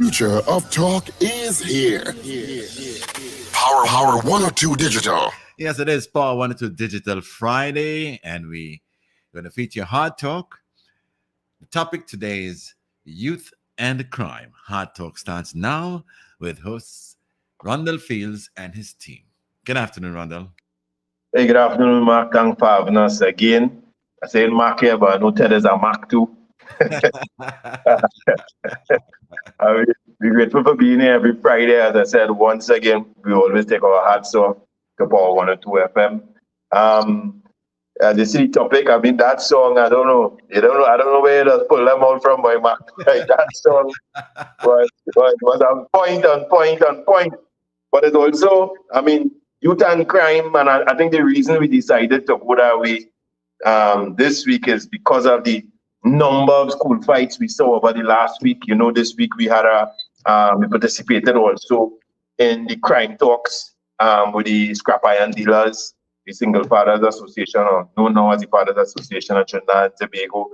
future of talk is here. Power 102 Digital. Yes, it is Power 102 Digital Friday, and we're going to feature Hard Talk. The topic today is youth and crime. Hard Talk starts now with hosts Rondell Fields and his team. Good afternoon, Rondell. Hey, good afternoon, Mark. Thanks for having us again. I say Mark here, but I know Ted is a Mark too. Uh, we're grateful for being here every Friday. As I said, once again, we always take our hats off to Power 102 FM. The city topic, I mean, that song, I don't know. I don't know where to pull them out from, my Mark. That song was on point. But it also, I mean, youth and crime, and I think the reason we decided to go that way this week is because of the number of school fights we saw over the last week. You know, this week we had we participated also in the crime talks with the scrap iron dealers, the Single Fathers Association, or known now as the Fathers Association of Trinidad and Tobago.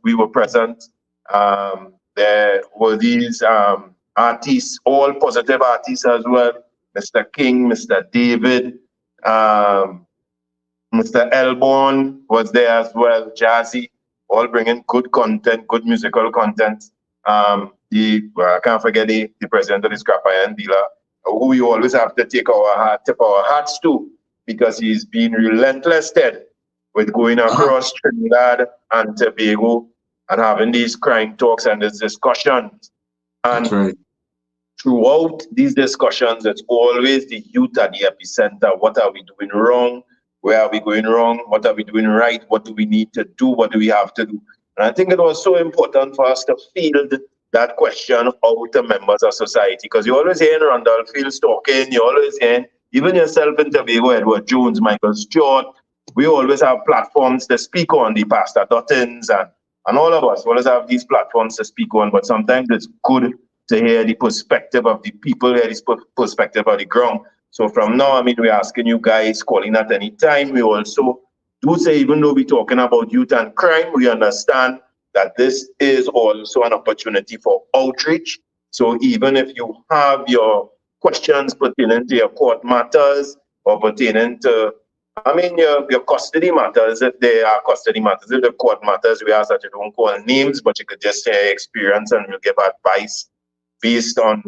We were present. There were these artists, all positive artists as well. Mr. King, Mr. David, Mr. Elborn was there as well, Jazzy, all bringing good content, good musical content. I can't forget the president of the Scrap Iron Dealer, who we always have to tip our hats to, because he's been relentless, Ted, with going across Trinidad and Tobago and having these crime talks and these discussions. And That's right. throughout these discussions, it's always the youth at the epicenter. What are we doing wrong? Where are we going wrong? What are we doing right? What do we need to do? What do we have to do? And I think it was so important for us to field that question out to members of society, because you always hear Rondell Fields talking, you always hear, even yourself in Tobago, Edward Jones, Michael Stewart, we always have platforms to speak on, the Pastor Dottins, and all of us always have these platforms to speak on, but sometimes it's good to hear the perspective of the people, hear the perspective of the ground. So from now, I mean, we're asking you guys, calling at any time. We also do say, even though we're talking about youth and crime, we understand that this is also an opportunity for outreach. So even if you have your questions pertaining to your court matters or pertaining to, I mean, your custody matters, if they are custody matters, if the court matters, we ask that you don't call names, but you could just share experience and we'll give advice based on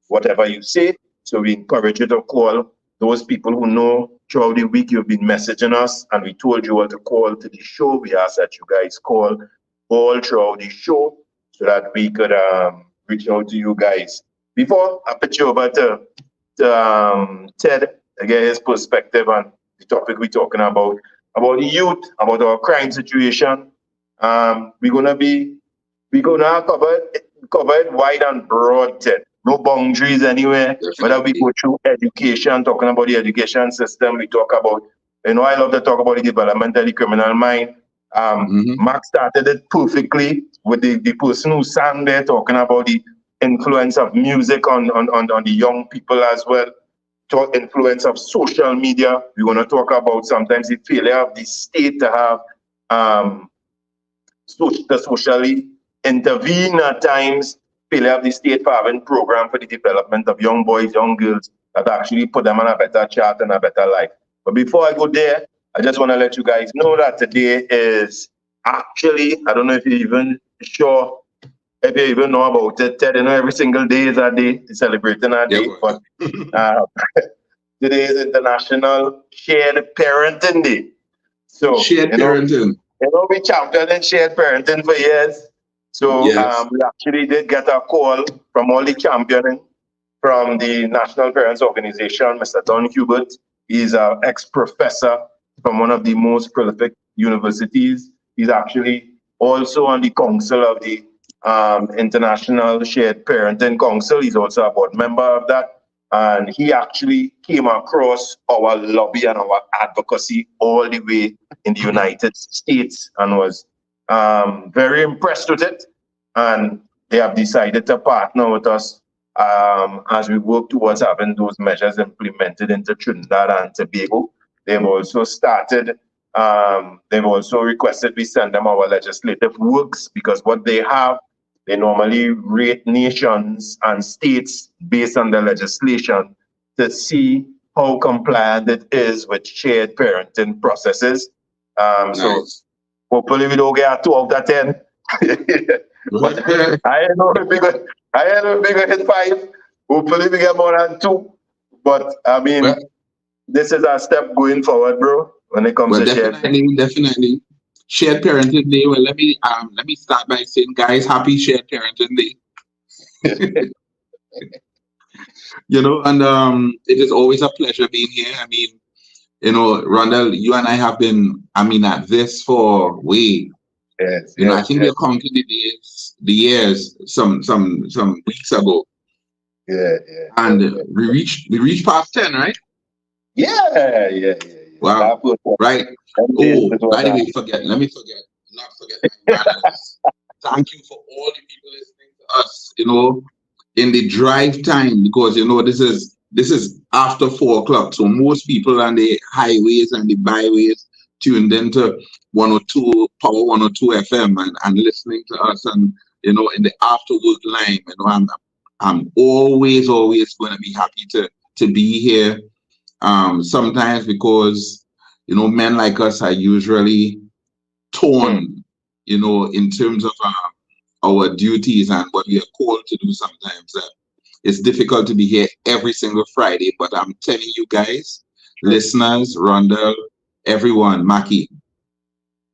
whatever you say. So we encourage you to call those people who know throughout the week you've been messaging us and we told you what to call to the show. We ask that you guys call all throughout the show so that we could reach out to you guys. Before I put you over to Ted to get his perspective on the topic we're talking about the youth, about our crime situation, we're gonna cover it wide and broad, Ted. No boundaries anywhere. Whether we go through education, talking about the education system, we talk about, I love to talk about the development of the criminal mind. Mark started it perfectly with the person who sang there, talking about the influence of music on the young people as well, influence of social media. We're going to talk about sometimes the failure of the state to have to socially intervene at times, failure of the state for having program for the development of young boys, young girls that actually put them on a better chart and a better life. But before I go there, I just want to let you guys know that today is actually, I don't know if you even know about it, Ted, every single day is a day, celebrating a day, but today is International Shared Parenting Day. So, shared parenting. We championed in shared parenting for years. So Yes. we actually did get a call from all the championing from the National Parents Organization, Mr. Don Hubert. He's an ex-professor from one of the most prolific universities. He's actually also on the council of the International Shared Parenting Council. He's also a board member of that. And he actually came across our lobby and our advocacy all the way in the United States and was very impressed with it, and they have decided to partner with us as we work towards having those measures implemented into Trinidad and Tobago. They've also requested we send them our legislative works, because what they have they normally rate nations and states based on the legislation to see how compliant it is with shared parenting processes. So Nice. hopefully we don't get a 2 out of 10. But I don't know if we go hit 5. Hopefully we get more than 2. But I mean, Well, this is our step going forward, bro, when it comes well, to shared. definitely. Shared Parenting Day. Well, let me start by saying, guys, happy Shared Parenting Day. You know, and it is always a pleasure being here. I mean, you know, Rondell, you and I have been, I mean, at this for way. Yes, You know, I yes, think yes. we're counting the years some weeks ago, Yeah, and yeah. we reached past 10, right? Yeah. Wow, That was right. Oh, by the way, let me not forget my manners. Thank you for all the people listening to us, you know, in the drive time, because you know this is after 4 o'clock. So most people on the highways and the byways tuned into 102 Power 102 FM and listening to us, and you know, in the after work line. You know, I'm always going to be happy to be here. Sometimes because you know, men like us are usually torn, you know, in terms of our duties and what we are called to do. Sometimes it's difficult to be here every single Friday, but I'm telling you guys, listeners, Rondell, everyone, Mackie,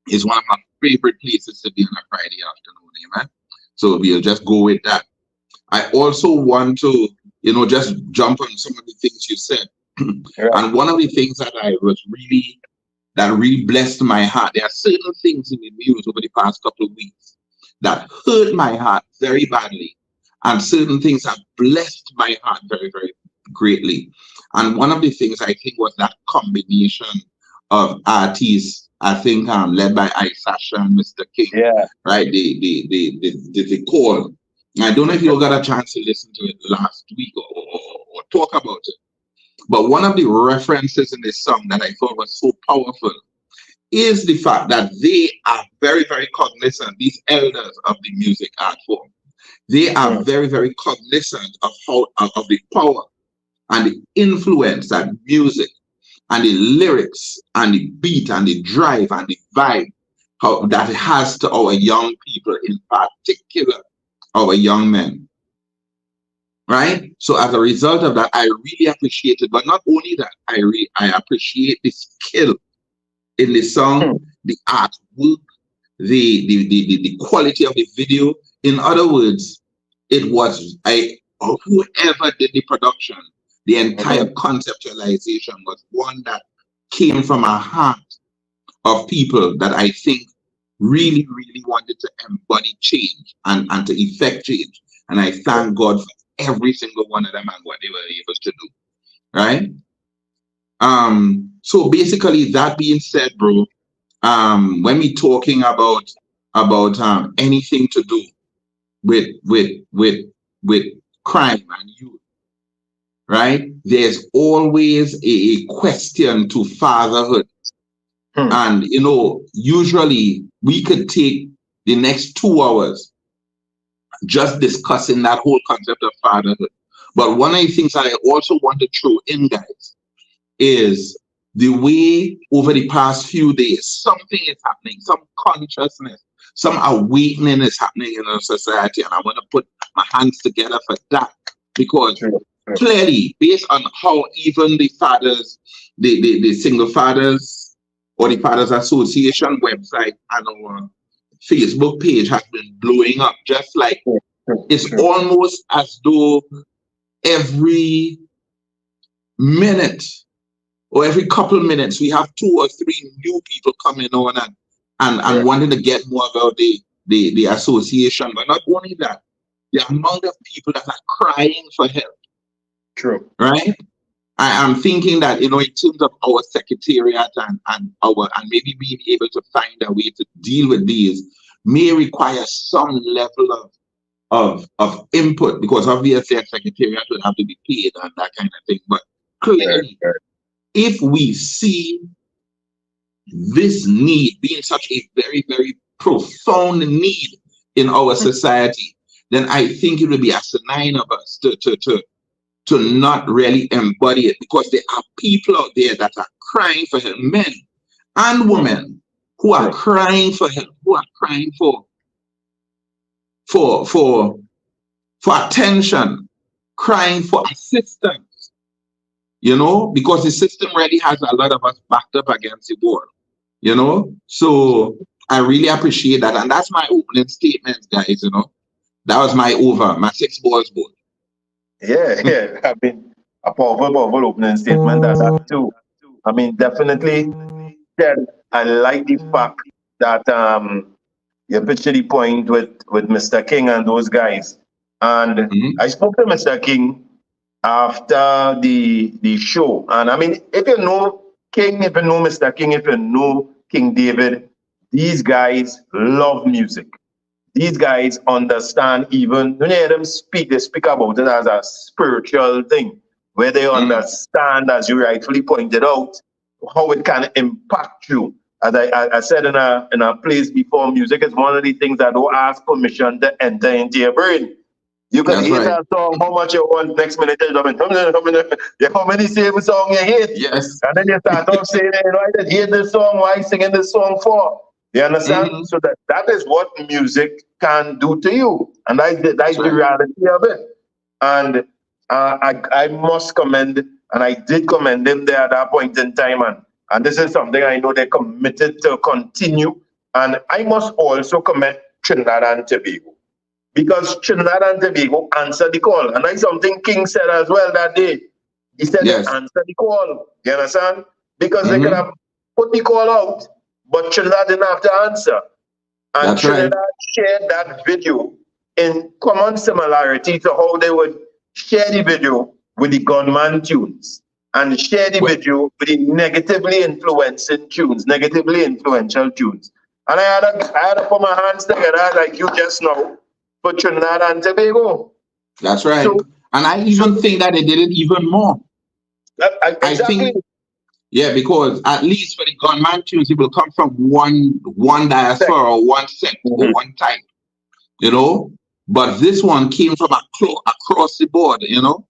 is one of my favorite places to be on a Friday afternoon, amen. So we'll just go with that. I also want to, you know, just jump on some of the things you said. And one of the things that really blessed my heart, there are certain things in the news over the past couple of weeks that hurt my heart very badly, and certain things have blessed my heart very, very greatly. And one of the things I think was that combination of artists, I think led by Sasha and Mr. King, right? The call. I don't know if you got a chance to listen to it last week or talk about it. But one of the references in this song that I thought was so powerful is the fact that they are very, very cognizant, these elders of the music art form. They are very, very cognizant of of the power and the influence that music and the lyrics and the beat and the drive and the vibe that it has to our young people, in particular our young men. Right? So as a result of that, I really appreciate it. But not only that, I appreciate the skill in the song, the artwork, the quality of the video. In other words, it was whoever did the production, the entire conceptualization was one that came from a heart of people that I think really, really wanted to embody change and to effect change. And I thank God for every single one of them and what they were able to do. Right? So basically, that being said, bro, when we talking about anything to do with crime and youth, right? There's always a question to fatherhood. And you know, usually we could take the next 2 hours just discussing that whole concept of fatherhood. But one of the things I also want to throw in, guys, is the way over the past few days, something is happening, some consciousness, some awakening is happening in our society. And I want to put my hands together for that, because clearly, based on how even the fathers, the single fathers or the Fathers Association website and our Facebook page has been blowing up, just like it's almost as though every minute or every couple of minutes we have 2 or 3 new people coming on and wanting to get more about the association. But not only that, the amount of people that are crying for help. True. Right? I am thinking that, you know, in terms of our secretariat and maybe being able to find a way to deal with these may require some level of input, because obviously a secretariat would have to be paid and that kind of thing. But clearly, if we see this need being such a very, very profound need in our society, then I think it would be asinine of us to not really embody it, because there are people out there that are crying for help, men and women who are crying for help, who are crying for attention, crying for assistance, you know, because the system already has a lot of us backed up against the wall, you know. So I really appreciate that. And that's my opening statement, guys, you know. That was my 6 balls board. Yeah. I mean, a powerful opening statement. That too. I mean, definitely. I like the fact that you pitched the point with Mr. King and those guys. And I spoke to Mr. King after the show. And I mean, if you know King, if you know Mr. King, if you know King David, these guys love music. These guys understand, even when you hear them speak, they speak about it as a spiritual thing, where they understand, as you rightfully pointed out, how it can impact you. As I said in a place before, music is one of the things that don't ask permission to enter into your brain. You can hear that song how much you want, next minute how many same song you hate. Yes. And then you start off saying, you know, I did hate this song, why singing this song for? You understand? So that is what music can do to you. And that's the reality of it. And I must commend, and I did commend them there at that point in time. And this is something I know they're committed to continue. And I must also commend Trinidad and Tobago, because Trinidad and Tobago answered the call. And that's something King said as well that day. He said they answered the call. You understand? Because they could have put the call out, but Trinidad didn't have to answer. And Trinidad shared that video in common similarity to how they would share the video with the gunman tunes and share the video with the negatively influential tunes. And I had to put my hands together like you just know for Trinidad and Tobago. That's right. So, and I even think that they did it even more. Exactly. I think, because at least for the gunman tunes, it will come from one diaspora or one sect or one type, you know. But this one came from across the board, you know.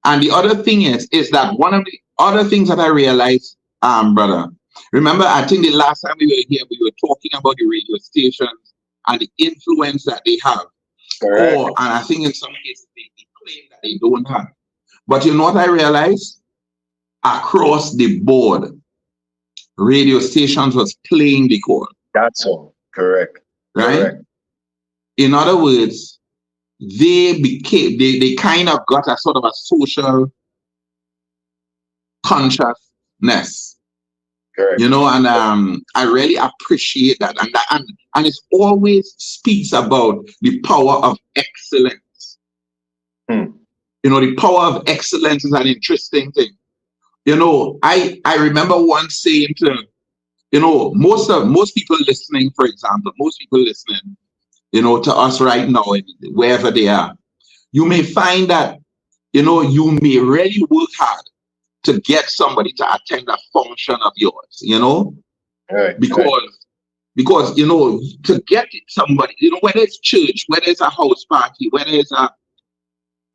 And the other thing is that one of the other things that I realized, brother, remember, I think the last time we were here, we were talking about the radio stations and the influence that they have. And I think in some cases they claim that they don't have. But you know what I realized? Across the board, radio stations was playing the call. That's all. Correct. Right? Correct. In other words, they kind of got a sort of a social consciousness. Correct. You know, and I really appreciate that. And it always speaks about the power of excellence. You know, the power of excellence is an interesting thing. You know, I remember once saying to, you know, most people listening, for example, you know, to us right now, wherever they are, you may find that, you know, you may really work hard to get somebody to attend a function of yours, you know, because, you know, to get somebody, you know, whether it's church, whether it's a house party, whether it's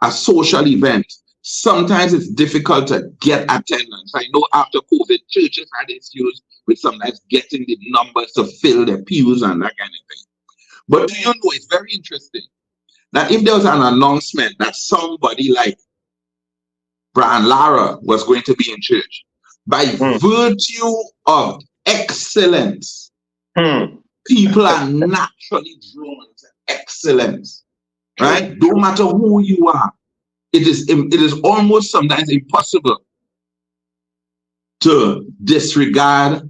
a social event, sometimes it's difficult to get attendance. I know after COVID, churches had issues with sometimes getting the numbers to fill their pews and that kind of thing. But do you know, it's very interesting that if there was an announcement that somebody like Brian Lara was going to be in church, by virtue of excellence, people are naturally drawn to excellence, right? No matter who you are, it is almost sometimes impossible to disregard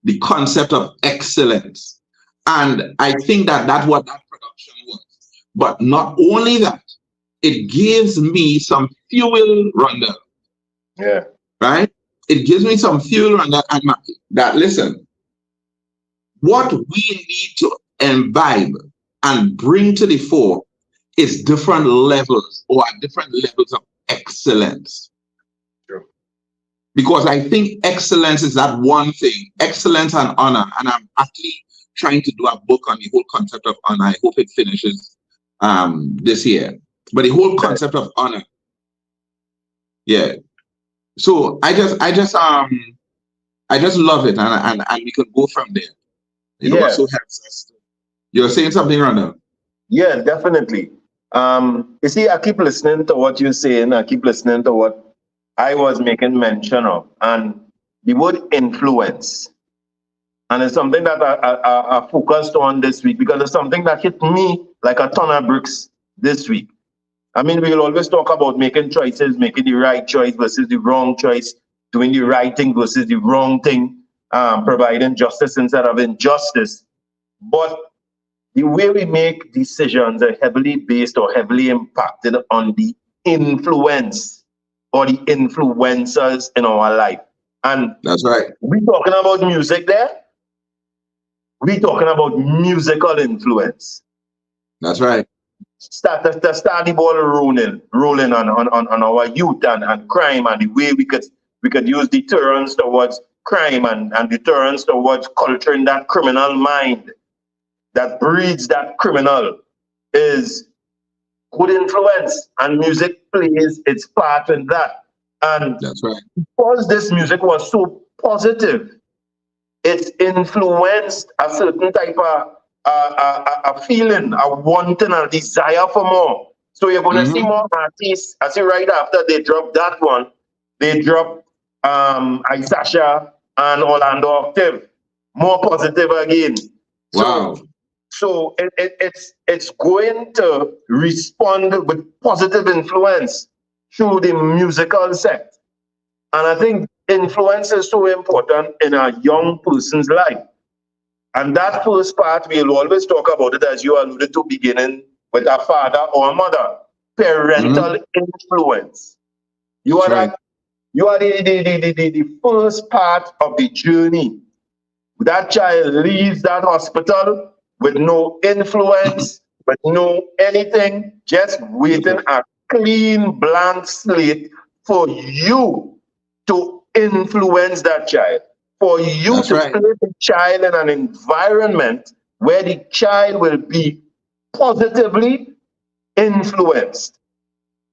the concept of excellence. And I think that that's what that production was. But not only that, it gives me some fuel, Rondell. Yeah. Right? It gives me some fuel, Rondell, and that, listen, what we need to imbibe and bring to the fore is different levels of excellence. True. Because I think excellence is that one thing, excellence and honor. And I'm actually trying to do a book on the whole concept of honor. I hope it finishes this year. But the whole concept of honor. Yeah. So I just love it, and we could go from there. You know, so helps us. You're saying something, Rondell? Yeah, definitely. You see, I keep listening to what you're saying. I keep listening to what I was making mention of, and the word influence. And it's something that I focused on this week because it's something that hit me like a ton of bricks this week. I mean, we'll always talk about making choices, making the right choice versus the wrong choice, doing the right thing versus the wrong thing, providing justice instead of injustice. But the way we make decisions are heavily based or heavily impacted on the influence or the influencers in our life. And that's right. We're talking about music there. We're talking about musical influence. That's right. Start the ball rolling on our youth and crime, and the way we could use deterrence towards crime and deterrence towards culturing that criminal mind that breeds that criminal is good influence, and music plays its part in that. And that's right. Because this music was so positive, it's influenced a certain type of a feeling, a wanting, a desire for more. So you're going to see more artists. I see right after they drop that one, they drop Isasha and Orlando Octave. More positive again. Wow. So it's going to respond with positive influence through the musical set. And I think influence is so important in a young person's life. And that first part, we'll always talk about it, as you alluded to, beginning with a father or a mother. Parental influence. You are the first part of the journey. That child leaves that hospital with no influence, with no anything, just waiting a clean blank slate for you to influence that child, for you That's to right. place the child in an environment where the child will be positively influenced.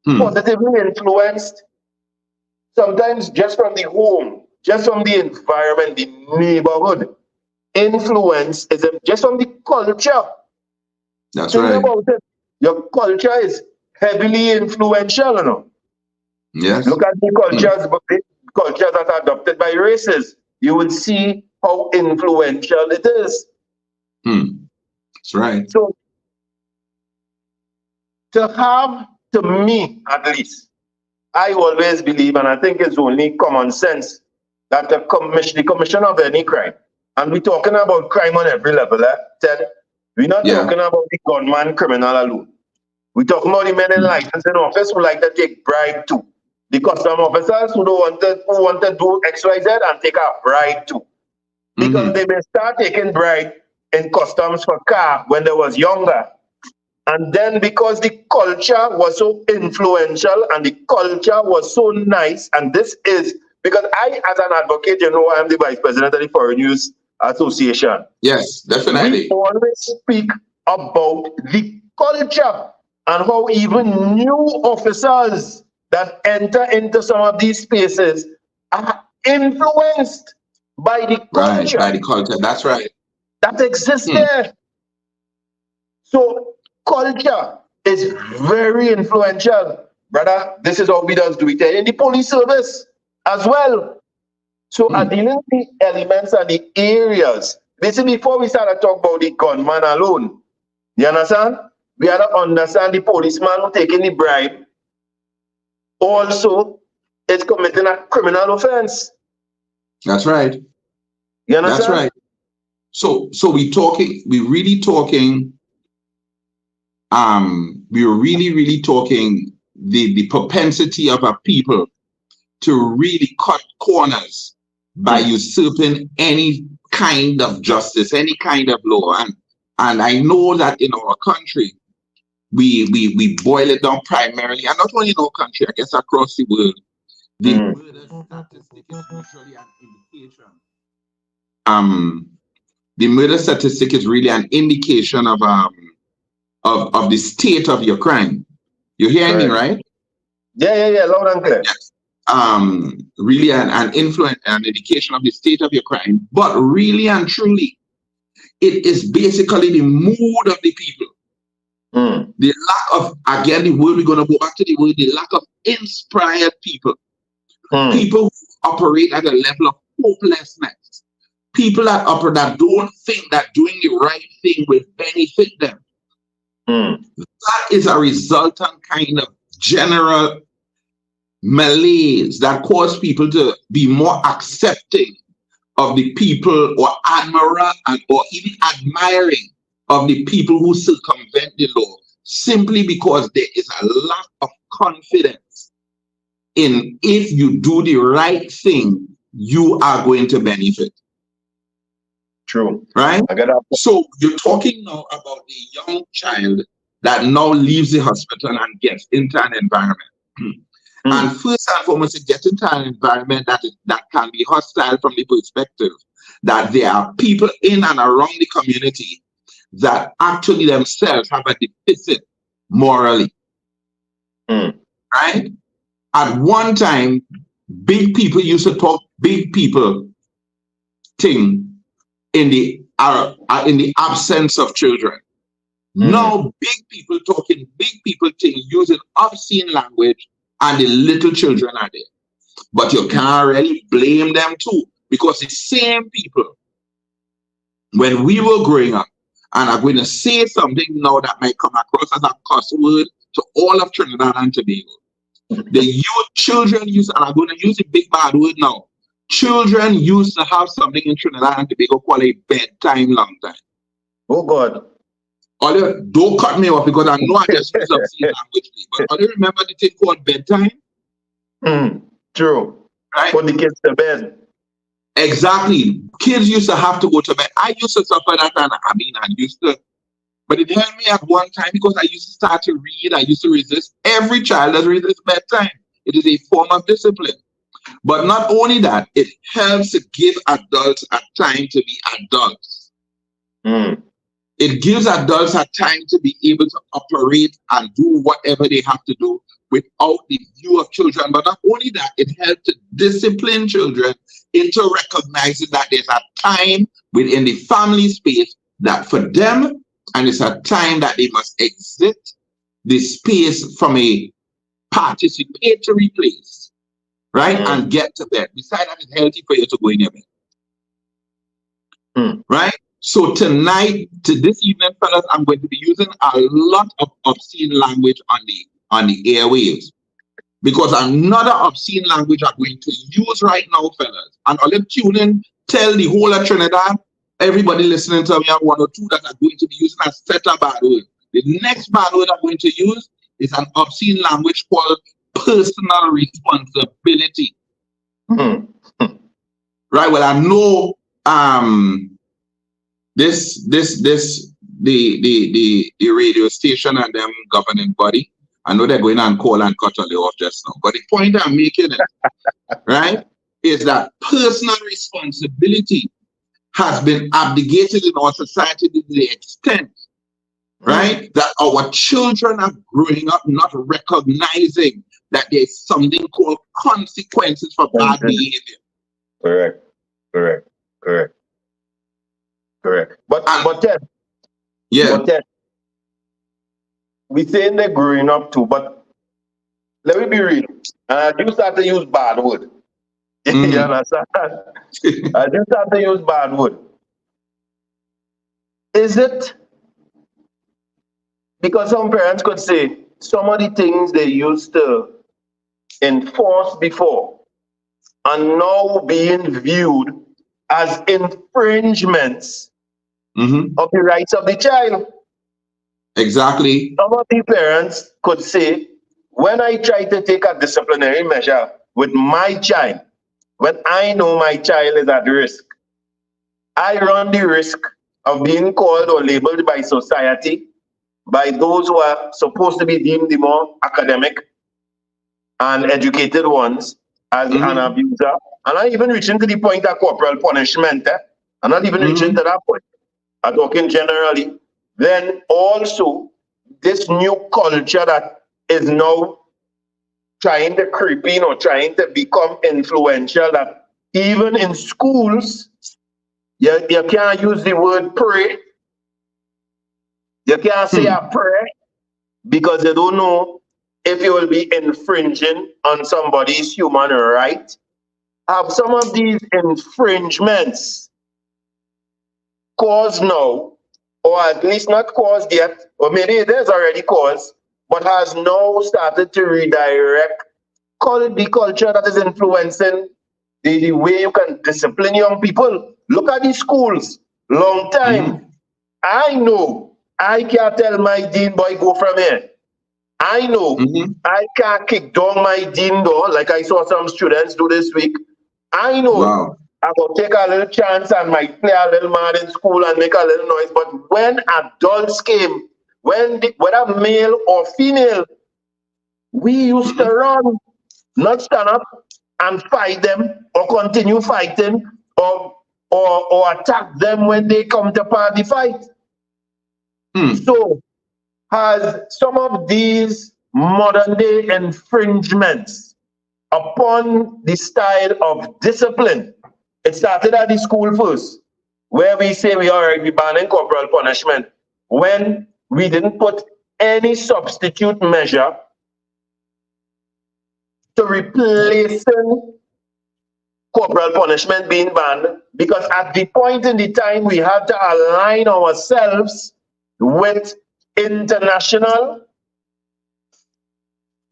Positively influenced, sometimes just from the home, just from the environment, the neighborhood. Influence is just from the culture. That's Think right. about it. Your culture is heavily influential, you know. Yes. Look at the cultures that are adopted by races. You will see how influential it is. That's right. So, to me at least, I always believe, and I think it's only common sense, that the commission of any crime, and we're talking about crime on every level, Ted. We're not talking about the gunman criminal alone. We're talking about the men in license in office who like to take bribe too. The custom officers who want to do X, Y, Z and take a bribe too. Because they may start taking bribe in customs for car when they was younger. And then because the culture was so influential and the culture was so nice, and this is because I, as an advocate, you know, I'm the vice president of the Foreign News Association. Yes, definitely. We always speak about the culture and how even new officers that enter into some of these spaces are influenced by the culture. Right, by the culture. That's right. That exists there. So culture is very influential, brother. This is how we do it in the police service as well. So are dealing with the elements and the areas. Basically, before we start to talk about the gunman alone, you understand? We have to understand the policeman who taking the bribe also is committing a criminal offense. That's right. You understand? That's right. So we're really talking the propensity of a people to really cut corners by usurping any kind of justice, any kind of law. And I know that in our country, we boil it down primarily, and not only in our country, I guess across the world, the murder statistic is usually an indication. The murder statistic is really an indication of of the state of your crime. You hearing me, right? Yeah, loud and clear. Yes. Really an influence and indication of the state of your crime, but really and truly, it is basically the mood of the people. The lack of, again, the word, we're going to go back to the word, the lack of inspired people. People who operate at a level of hopelessness. People that operate, that don't think that doing the right thing will benefit them. That is a resultant kind of general malaise that cause people to be more accepting of the people, or or even admiring of the people who circumvent the law, simply because there is a lack of confidence in, if you do the right thing, you are going to benefit. True. Right? So you're talking now about the young child that now leaves the hospital and gets into an environment. And first and foremost, it gets into an environment that can be hostile from the perspective that there are people in and around the community that actually themselves have a deficit morally. Right? At one time, big people used to talk big people thing in the absence of children. Now, big people talking big people thing using obscene language, and the little children are there. But you can't really blame them too, because the same people, when we were growing up, and I'm going to say something now that might come across as a cuss word to all of Trinidad and Tobago. The youth children used, and I'm going to use a big bad word now. Children used to have something in Trinidad and Tobago called a bedtime long time. Oh God. Don't cut me off, because I know I just use obscene language. But do you remember the thing called bedtime? True. Right? Put the kids to bed. Exactly. Kids used to have to go to bed. I used to suffer that, and I used to. But it helped me at one time, because I used to start to read. I used to resist. Every child that resists bedtime. It is a form of discipline. But not only that, it helps to give adults a time to be adults. It gives adults a time to be able to operate and do whatever they have to do without the view of children. But not only that, it helps to discipline children into recognizing that there's a time within the family space that for them, and it's a time that they must exit the space from a participatory place, right? And get to bed. Besides that, it's healthy for you to go in your bed. Right? So tonight, this evening, fellas, I'm going to be using a lot of obscene language on the airwaves. Because another obscene language I'm going to use right now, fellas, and I'll let tune in, tell the whole of Trinidad, everybody listening to me, one or two that are going to be using a set of bad word. The next bad word I'm going to use is an obscene language called personal responsibility. Right? Well, I know the radio station and them governing body, I know they're going and call and cut all the off just now. But the point I'm making is, right, is that personal responsibility has been abdicated in our society to the extent, right, that our children are growing up not recognizing that there's something called consequences for bad behavior. Correct. But Ted, we saying they're growing up too, but let me be real. I do start to use bad word. You understand? I do start to use bad word. Is it because some parents could say some of the things they used to enforce before are now being viewed as infringements of the rights of the child? Exactly. Some of the parents could say, when I try to take a disciplinary measure with my child, when I know my child is at risk, I run the risk of being called or labeled by society, by those who are supposed to be deemed the more academic and educated ones, as an abuser. I'm not even reaching to the point of corporal punishment. I'm not even reaching to that point. I'm talking generally. Then also this new culture that is now trying to creep in or trying to become influential, that even in schools, you can't use the word pray. You can't say a prayer because you don't know if you will be infringing on somebody's human right. Have some of these infringements caused now, or at least not caused yet, or maybe it is already caused, but has now started to redirect the culture that is influencing the way you can discipline young people? Look at these schools. Long time. I know I can't tell my dean, boy, go from here. I know I can't kick down my dean door like I saw some students do this week. I know I will take a little chance and might play a little mad in school and make a little noise. But when adults came, whether male or female, we used to run, not stand up and fight them or continue fighting or attack them when they come to party fight. So has some of these modern day infringements upon the style of discipline, it started at the school first, where we say we are banning corporal punishment, when we didn't put any substitute measure to replacing corporal punishment being banned, because at the point in the time we had to align ourselves with international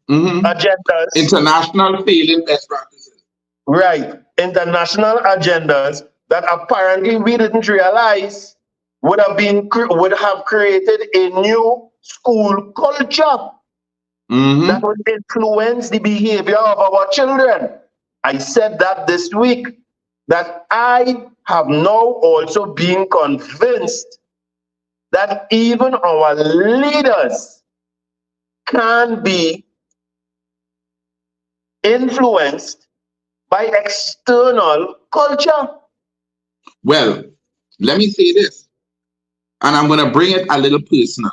agendas. International failing best practices. Right. International agendas that apparently we didn't realize would have created a new school culture that would influence the behavior of our children. I said that this week, that I have now also been convinced that even our leaders can be influenced by external culture. Well, let me say this, and I'm going to bring it a little personal.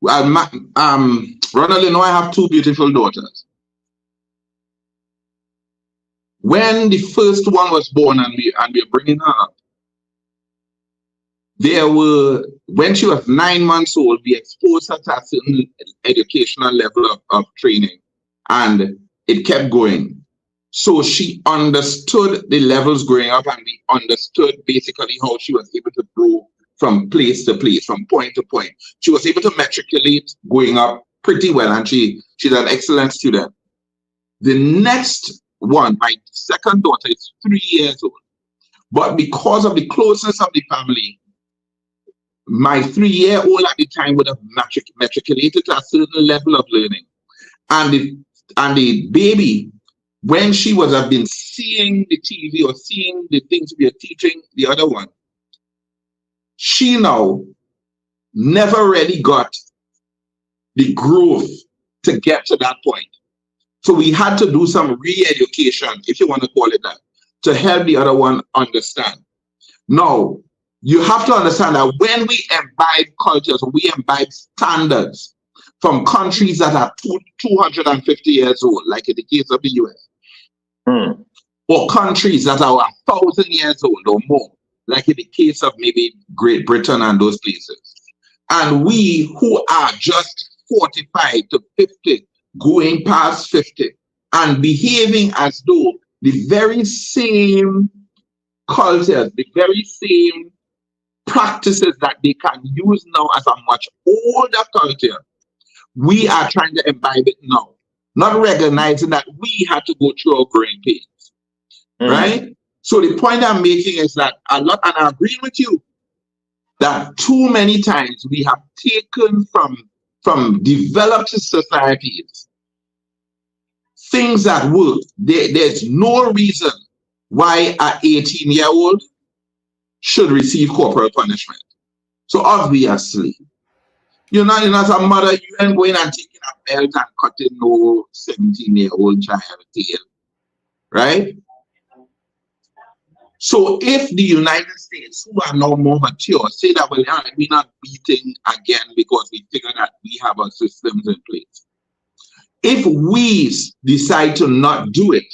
Well, Rondell, you know I have two beautiful daughters. When the first one was born and we're bringing her up, when she was 9 months old, we exposed her to a certain educational level of training, and it kept going. So she understood the levels growing up, and we understood basically how she was able to grow from place to place, from point to point. She was able to matriculate going up pretty well, and she's an excellent student. The next one, my second daughter, is 3 years old. But because of the closeness of the family, my 3-year-old at the time would have matriculated to a certain level of learning. And the baby, when she would have been seeing the TV or seeing the things we are teaching the other one, she now never really got the growth to get to that point. So we had to do some re-education, if you want to call it that, to help the other one understand. Now, you have to understand that when we imbibe cultures, we imbibe standards from countries that are 250 years old, like in the case of the US, or countries that are 1,000 years old or more, like in the case of maybe Great Britain and those places. And we who are just 45 to 50, going past 50, and behaving as though the very same cultures, the very same practices that they can use now as a much older culture, we are trying to imbibe it now, not recognizing that we had to go through our growing pains, right? So the point I'm making is that and I agree with you, that too many times we have taken from developed societies things that work. There's no reason why an 18-year-old should receive corporal punishment. So obviously, you're not as a mother, you ain't going and taking a belt and cutting no 17-year-old child tail, right? So if the United States, who are now more mature, say that, well, yeah, we're not beating again because we figure that we have our systems in place. If we decide to not do it,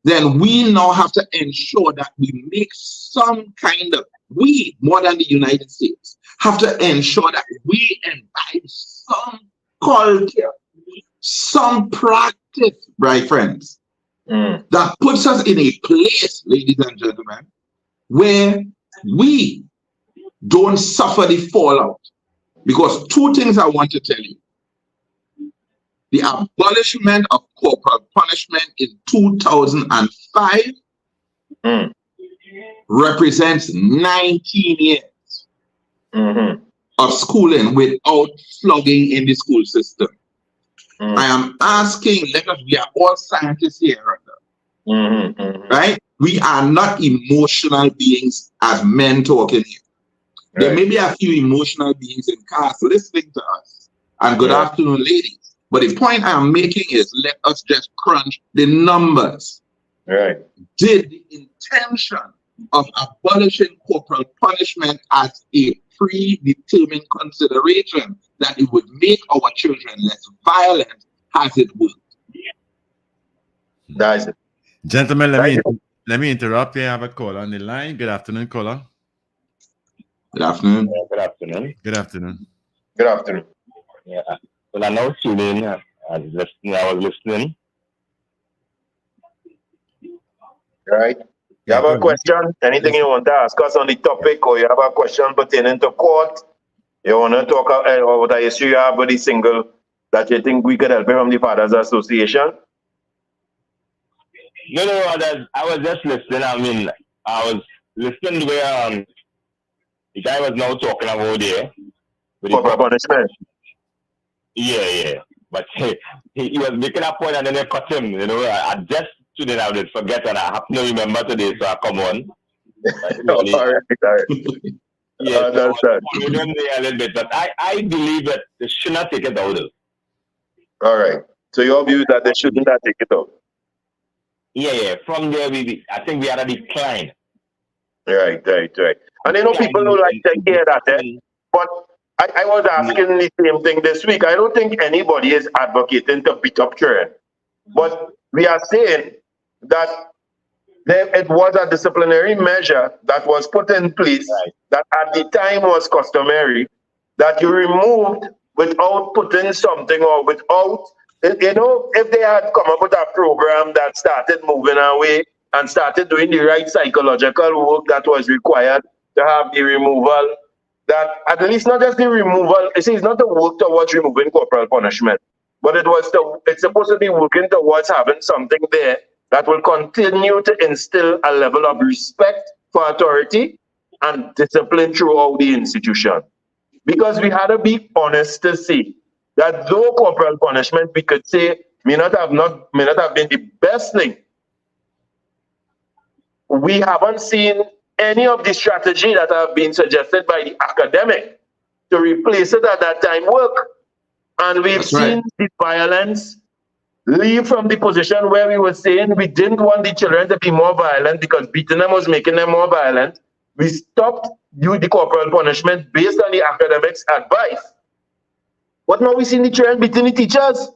then we now have to ensure that we make some kind of, we, more than the United States, have to ensure that we imbibe some culture, some practice, right, friends, that puts us in a place, ladies and gentlemen, where we don't suffer the fallout. Because two things I want to tell you. The abolishment of corporal punishment in 2005 represents 19 years of schooling without flogging in the school system. I am asking, we are all scientists here, right? We are not emotional beings as men talking here. Right. There may be a few emotional beings in cars listening to us. And good afternoon, ladies. But the point I am making is, let us just crunch the numbers. Right. Did the intention of abolishing corporal punishment as a predetermined consideration that it would make our children less violent, has it worked? That is it. Gentlemen, let me interrupt you. I have a caller on the line. Good afternoon, caller. Good afternoon. Yeah, good afternoon. Good afternoon. Good afternoon. Yeah. Well, I'm now tuning. I was listening. Right. You have a question? Anything you want to ask us on the topic, or you have a question pertaining to court? You want to talk about what issue you have with the single that you think we could help you from the Fathers Association? No, I was just listening. I mean, I was listening where the guy was now talking about there. Corporal punishment. Yeah. But he was making a point and then they cut him. You know, I just today I did forget and I happen to remember today, so I come on. All right. Yeah, so I followed him there a little bit, but I believe that they should not take it out. All right. So your view is that they shouldn't have take it out? Yeah. From there, I think we had a decline. Right. And you know, people don't like to hear that, but I was asking the same thing this week. I don't think anybody is advocating to beat up children, but we are saying that it was a disciplinary measure that was put in place that at the time was customary, that you removed without putting something or without, you know, if they had come up with a program that started moving away and started doing the right psychological work that was required to have the removal, that at least not just the removal, it's not the work towards removing corporal punishment, but it's supposed to be working towards having something there that will continue to instill a level of respect for authority and discipline throughout the institution. Because we had to be honest to say that though corporal punishment, we could say, may not have been the best thing, we haven't seen any of the strategy that have been suggested by the academic to replace it at that time work. And we've seen the violence leave from the position where we were saying we didn't want the children to be more violent because beating them was making them more violent. We stopped the corporal punishment based on the academics' advice. But now we see the children beating the teachers.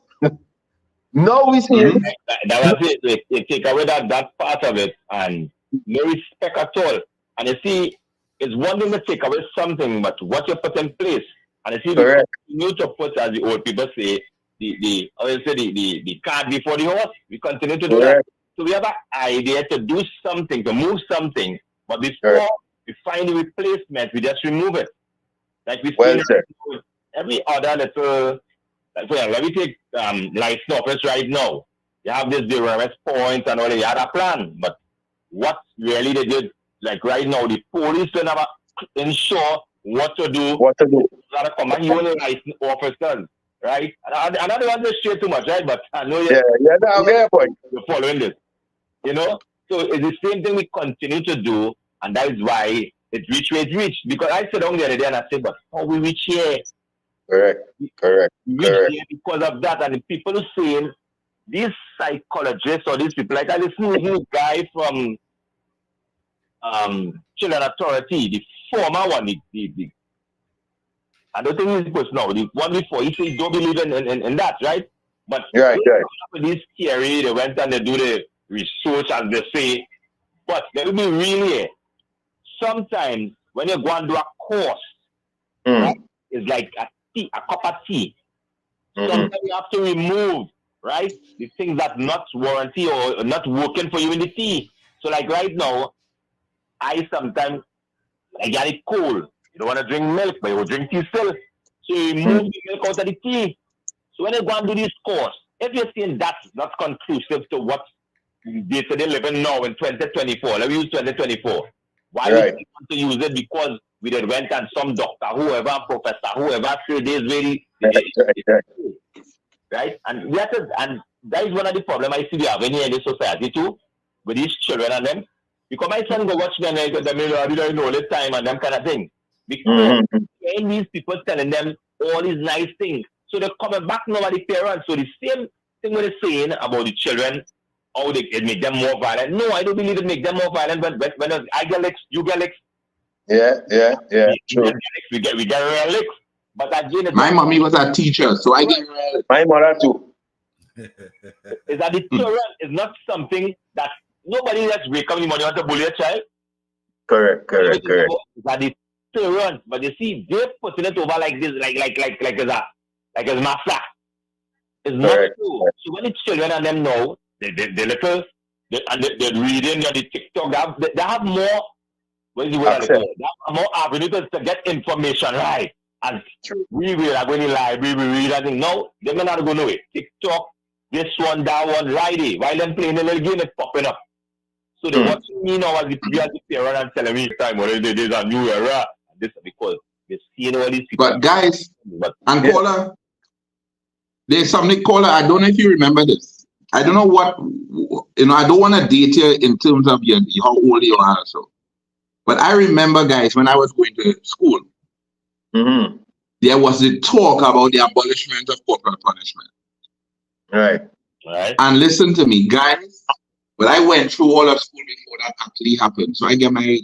Now we see it. That was it. They take away that part of it and no respect at all. And you see, it's one thing to take away something, but what you put in place. And you see, we continue to put, as the old people say, the cart before the horse. We continue to do that. So we have an idea to do something, to move something, but before we find a replacement, we just remove it. Like we see every other little, like when we take license office right now, you have this DRS points and all that. You had a plan, but what really they did, like right now, the police don't have ensure what to do. Gotta come and you only license officers, right? And I don't want to share too much, right? But I know you're following this. You know? So it's the same thing we continue to do, and that is why it reached where it reached. Because I sat down the other day and I said, but how we reach here? Correct. We reach here because of that. And the people saying, these psychologists or these people, like I listen to this guy from Children Authority, the former one, I don't think he's supposed now. The one before, he said he don't believe in that, right? But right. With this theory, they went and they do the research, as they say. But let me be real here. Sometimes when you go and do a course, right, it's like a cup of tea. Sometimes you have to remove, right, the things that not warranty or not working for you in the tea. So like right now, I sometimes I get it cold. You don't want to drink milk, but you will drink tea still. So you remove the milk out of the tea. So when you go and do this course, if you're saying that's not conclusive to what they say they're living now in 2024, let me use 2024. Why do you want to use it? Because we did went and some doctor, whoever, professor, whoever said this really, right? And that is one of the problems I see we have in here in the society too, with these children and them. Because my son go watch them, they don't know all the time and them kind of thing. Because these people telling them all these nice things. So they're coming back now at the parents. So the same thing what they're saying about the children, how it make them more violent. No, I don't believe it make them more violent. When I get licks, you get licks. Yeah. True. We get real licks. But again, my mommy was a teacher, so I get real. My mother too. Is that deterrent is not something that nobody that's making money want to bully a child. Correct. Is that deterrent? But you see, they're putting it over like this, like it's mafia. It's not true. So when it's children and them know, they're little, they're reading on the TikTok, they have more, what is the word I call it? They have more avenues to get information, right? And we will are going to library, we read and think, no, they're not going to know it. TikTok, this one, that one, righty. While them playing the little game, it's popping up. So they're watching me now as the parent and telling me time, well, there's a new era. This because they're seeing all these people. But guys, and caller, there's something, caller, I don't know if you remember this. I don't know what, I don't want to date you in terms of how old you are or so. But I remember, guys, when I was going to school, there was the talk about the abolishment of corporal punishment. Right. And listen to me, guys. But I went through all of school before that actually happened, so I get my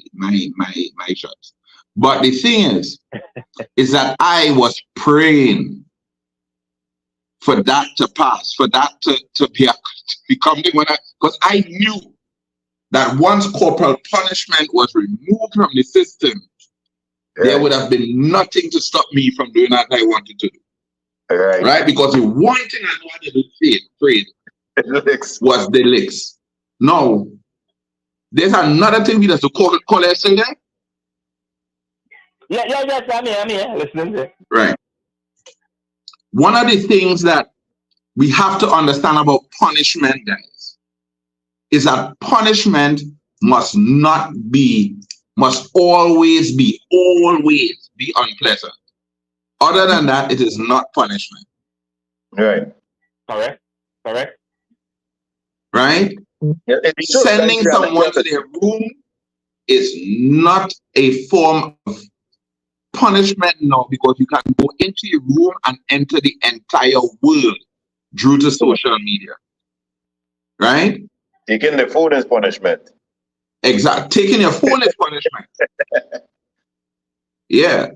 shots. But the thing is that I was praying for that to pass, for that to become the one, because I knew that once corporal punishment was removed from the system, there would have been nothing to stop me from doing that I wanted to do. Right? Because the one thing I wanted to do, prayed, was the licks. Now, there's another thing we have to call it still there. Yeah, I'm here, listening to it. Right. One of the things that we have to understand about punishment, guys, is that punishment must always be unpleasant. Other than that, it is not punishment. Right. Correct. Right? Yeah, sending someone to their room is not a form of punishment now, because you can go into your room and enter the entire world due to social media. Right? Taking the phone is punishment. Exactly. Taking your phone is punishment. Yeah.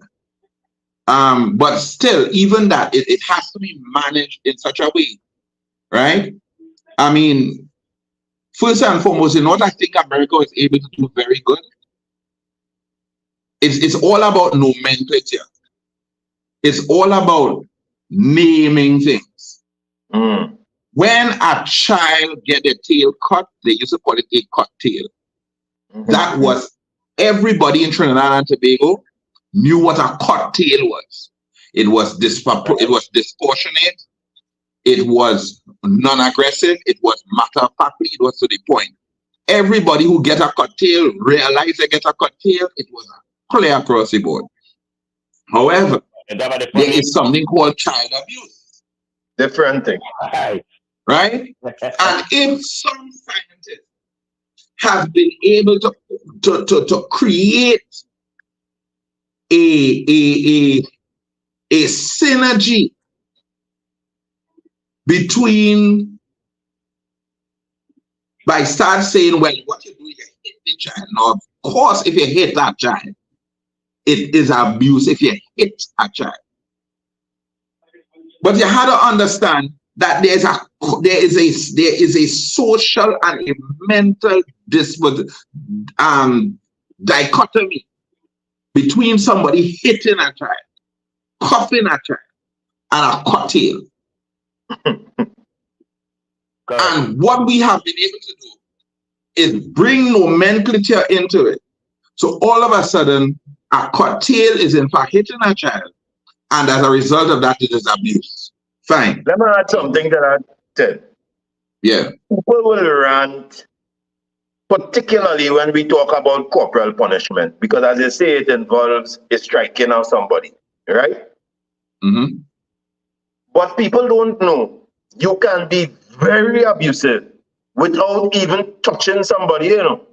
But still, even that, it has to be managed in such a way. Right? I mean, first and foremost, what I think America is able to do very good, it's all about nomenclature. It's all about naming things. When a child get their tail cut, they used to call it a cut tail. That was, everybody in Trinidad and Tobago knew what a cut tail was. It was disproportionate. It was non-aggressive. It was matter-of-factly. It was to the point. Everybody who get a cut tail realized they get a cut tail. It was clear across the board. However, there is something called child abuse. Different thing. Right? And if some scientists have been able to create a synergy between, by start saying, well, what you do, you hit the child. No, course, if you hit that child, it is abuse if you hit a child. But you have to understand that there is a social and a mental dichotomy between somebody hitting a child, cuffing a child, and a curtail. And what we have been able to do is bring nomenclature into it. So all of a sudden, a curtail is in fact hitting a child, and as a result of that, it is abuse. Fine. Let me add something to that, Ted. Yeah. People will rant, particularly when we talk about corporal punishment, because as you say, it involves a striking of somebody, right? Mm-hmm. But people don't know you can be very abusive without even touching somebody, you know.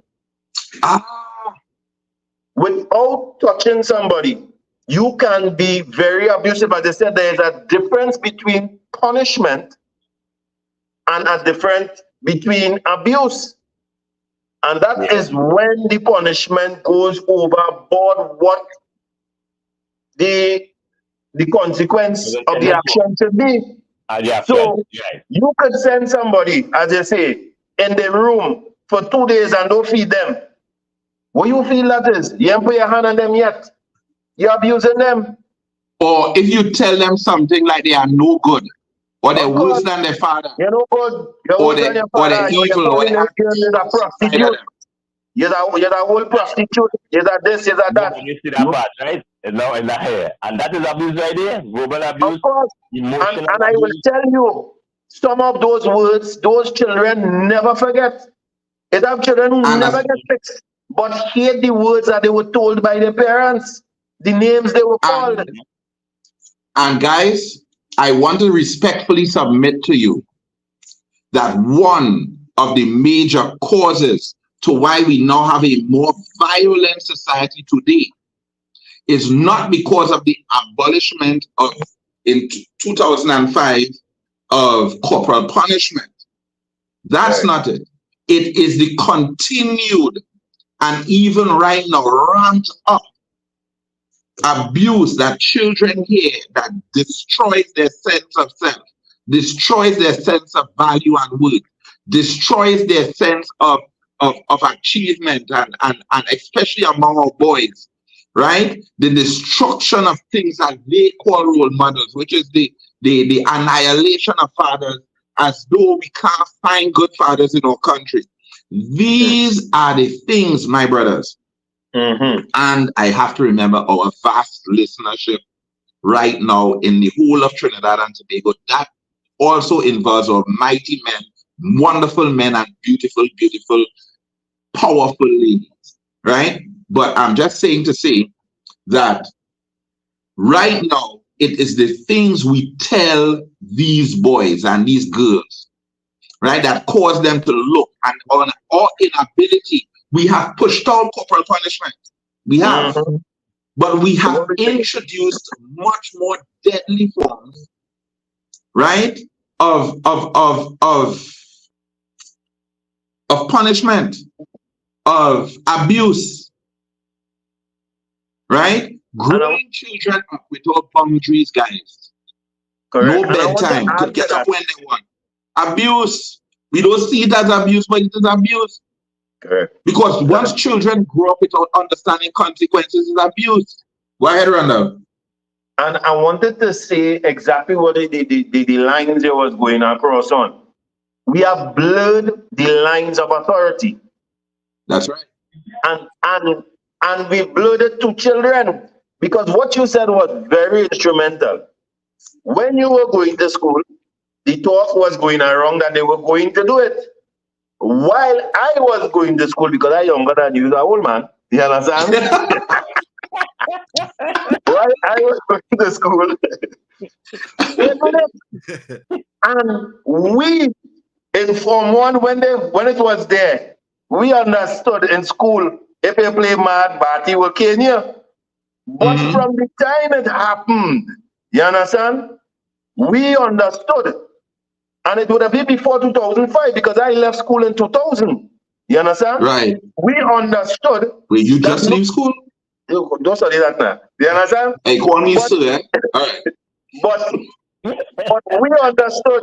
Without touching somebody, you can be very abusive. As I said, there is a difference between punishment and a difference between abuse. And that is when the punishment goes overboard what the consequence of the action should be. So you could send somebody, as you say, in the room for 2 days and don't feed them. What you feel that is? You haven't put your hand on them yet. You're abusing them. Or if you tell them something like they are no good, or they're worse than their father, you're no good. You're or worse than your father. they're evil, or they're a prostitute. You're a whole prostitute. You're this, you're that. You see that part, right? It's now in the hair. And that is abuse right there. Verbal abuse. Of course. Emotional and I will tell you, some of those words, those children never forget. It have children who never get fixed, but hear the words that they were told by their parents, the names they were called. And guys, I want to respectfully submit to you that one of the major causes to why we now have a more violent society today is not because of the abolishment of, in 2005, of corporal punishment. That's not it. It is the continued and even right now ramped up abuse that children hear that destroys their sense of self, destroys their sense of value and worth, destroys their sense of achievement and especially among our boys, right? The destruction of things that they call role models, which is the annihilation of fathers, as though we can't find good fathers in our country. These are the things, my brothers. And I have to remember our vast listenership right now in the whole of Trinidad and Tobago. That also involves our mighty men, wonderful men, and beautiful, beautiful, powerful ladies, right? But I'm just saying to say that right now, it is the things we tell these boys and these girls, right, that cause them to look, and on our inability. We have pushed out corporal punishment. We have. But we have introduced much more deadly forms, right, of punishment, of abuse, right? Growing children up without boundaries, guys. Correct. No bedtime. Could get up when they want. Abuse. We don't see it as abuse, but it is abuse. Correct. Because once children grow up without understanding consequences, it's abuse. Go ahead, Rondell. And I wanted to say exactly what the lines I was going across on. We have blurred the lines of authority. That's right. And we blurred it to children, because what you said was very instrumental. When you were going to school, the talk was going around that they were going to do it. While I was going to school, because I'm younger than you, the old man, you understand? While I was going to school, and we in Form 1, when it was there, we understood in school, if you play mad, Barty will kill you. But from the time it happened, you understand? We understood. And it would have been before 2005, because I left school in 2000. You understand? Right. We understood. Wait, you just leave school? Don't study that now. You understand? Hey, call me sir, eh? All right. But we understood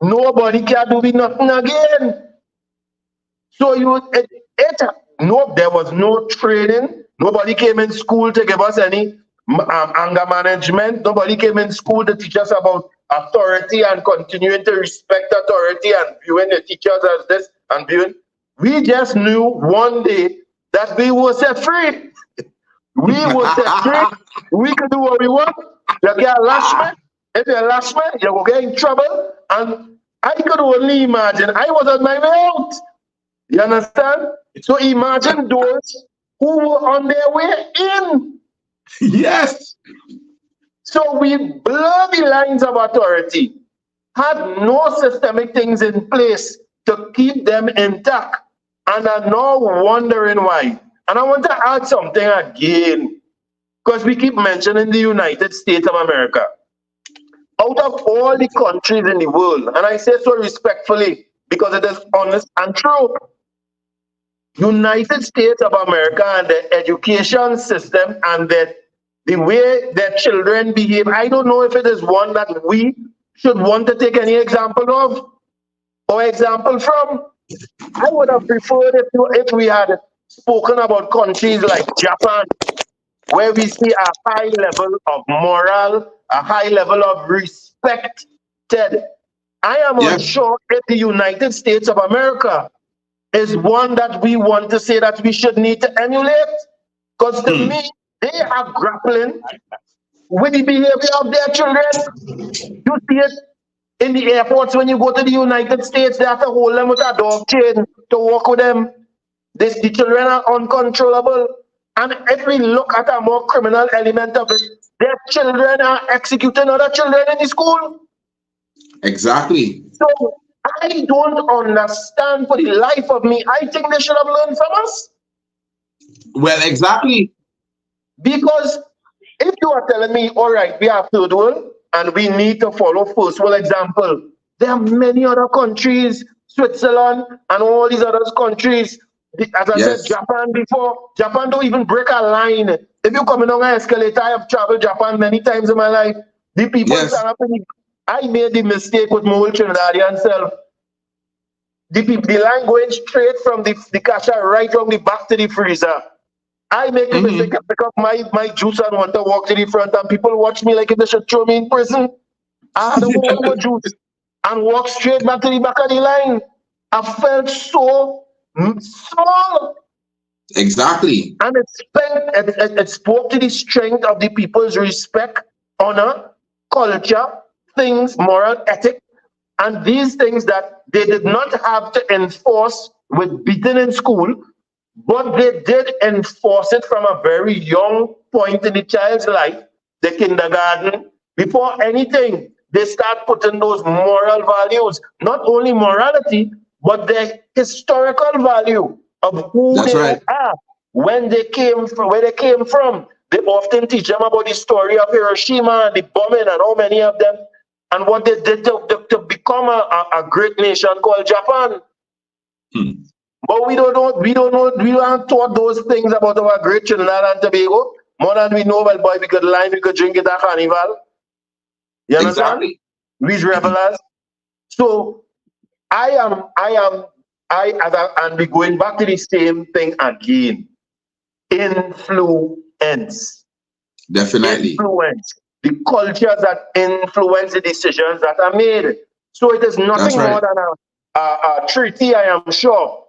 nobody can do nothing again. So no, there was no training. Nobody came in school to give us any anger management. Nobody came in school to teach us about authority and continuing to respect authority and viewing the teachers as this and viewing. We just knew one day that we were set free. We were set free. We could do what we want. You get lashment. If you're lashment, you will get in trouble. And I could only imagine. I was on my way out. You understand? So imagine those who were on their way in. Yes. So we blur the lines of authority, had no systemic things in place to keep them intact, and are now wondering why. And I want to add something again, because we keep mentioning the United States of America. Out of all the countries in the world, and I say so respectfully because it is honest and true, United States of America and the education system and the way their children behave, I don't know if it is one that we should want to take any example of or example from. I would have preferred if we had spoken about countries like Japan, where we see a high level of moral, a high level of respect. Ted, I am unsure if the United States of America is one that we want to say that we should need to emulate. Because to me, they are grappling with the behavior of their children. You see it in the airports when you go to the United States, they have to hold them with a dog chain to walk with them. The children are uncontrollable. And if we look at a more criminal element of it, their children are executing other children in the school. Exactly. So I don't understand for the life of me. I think they should have learned from us. Well, exactly. Because if you are telling me, all right, we have third world and we need to follow first world example, there are many other countries, Switzerland and all these other countries. As I said, Japan before, Japan don't even break a line. If you come in on an escalator, I have traveled Japan many times in my life. The people stand up and I made the mistake with my old Trinidadian self. The line going straight from the cashier right from the back to the freezer. I make a mistake, I pick up my juice and want to walk to the front, and people watch me like if they should throw me in prison. I had to hold my juice and walk straight back to the back of the line. I felt so small. Exactly. And it spoke to the strength of the people's respect, honor, culture, things, moral, ethic, and these things that they did not have to enforce with beating in school, but they did enforce it from a very young point in the child's life, the kindergarten. Before anything, they start putting those moral values, not only morality, but the historical value of who they are, when they came from, where they came from. They often teach them about the story of Hiroshima and the bombing and how many of them, and what they did to become a great nation called Japan. But we don't know, we aren't taught those things about our great Trinidad and Tobago. More than we know, well, boy, we could line, we could drink it at carnival. You understand? Exactly. We revelers. So and we're going back to the same thing again. Influence. Definitely. Influence. The cultures that influence the decisions that are made. So it is nothing more than a treaty, I am sure,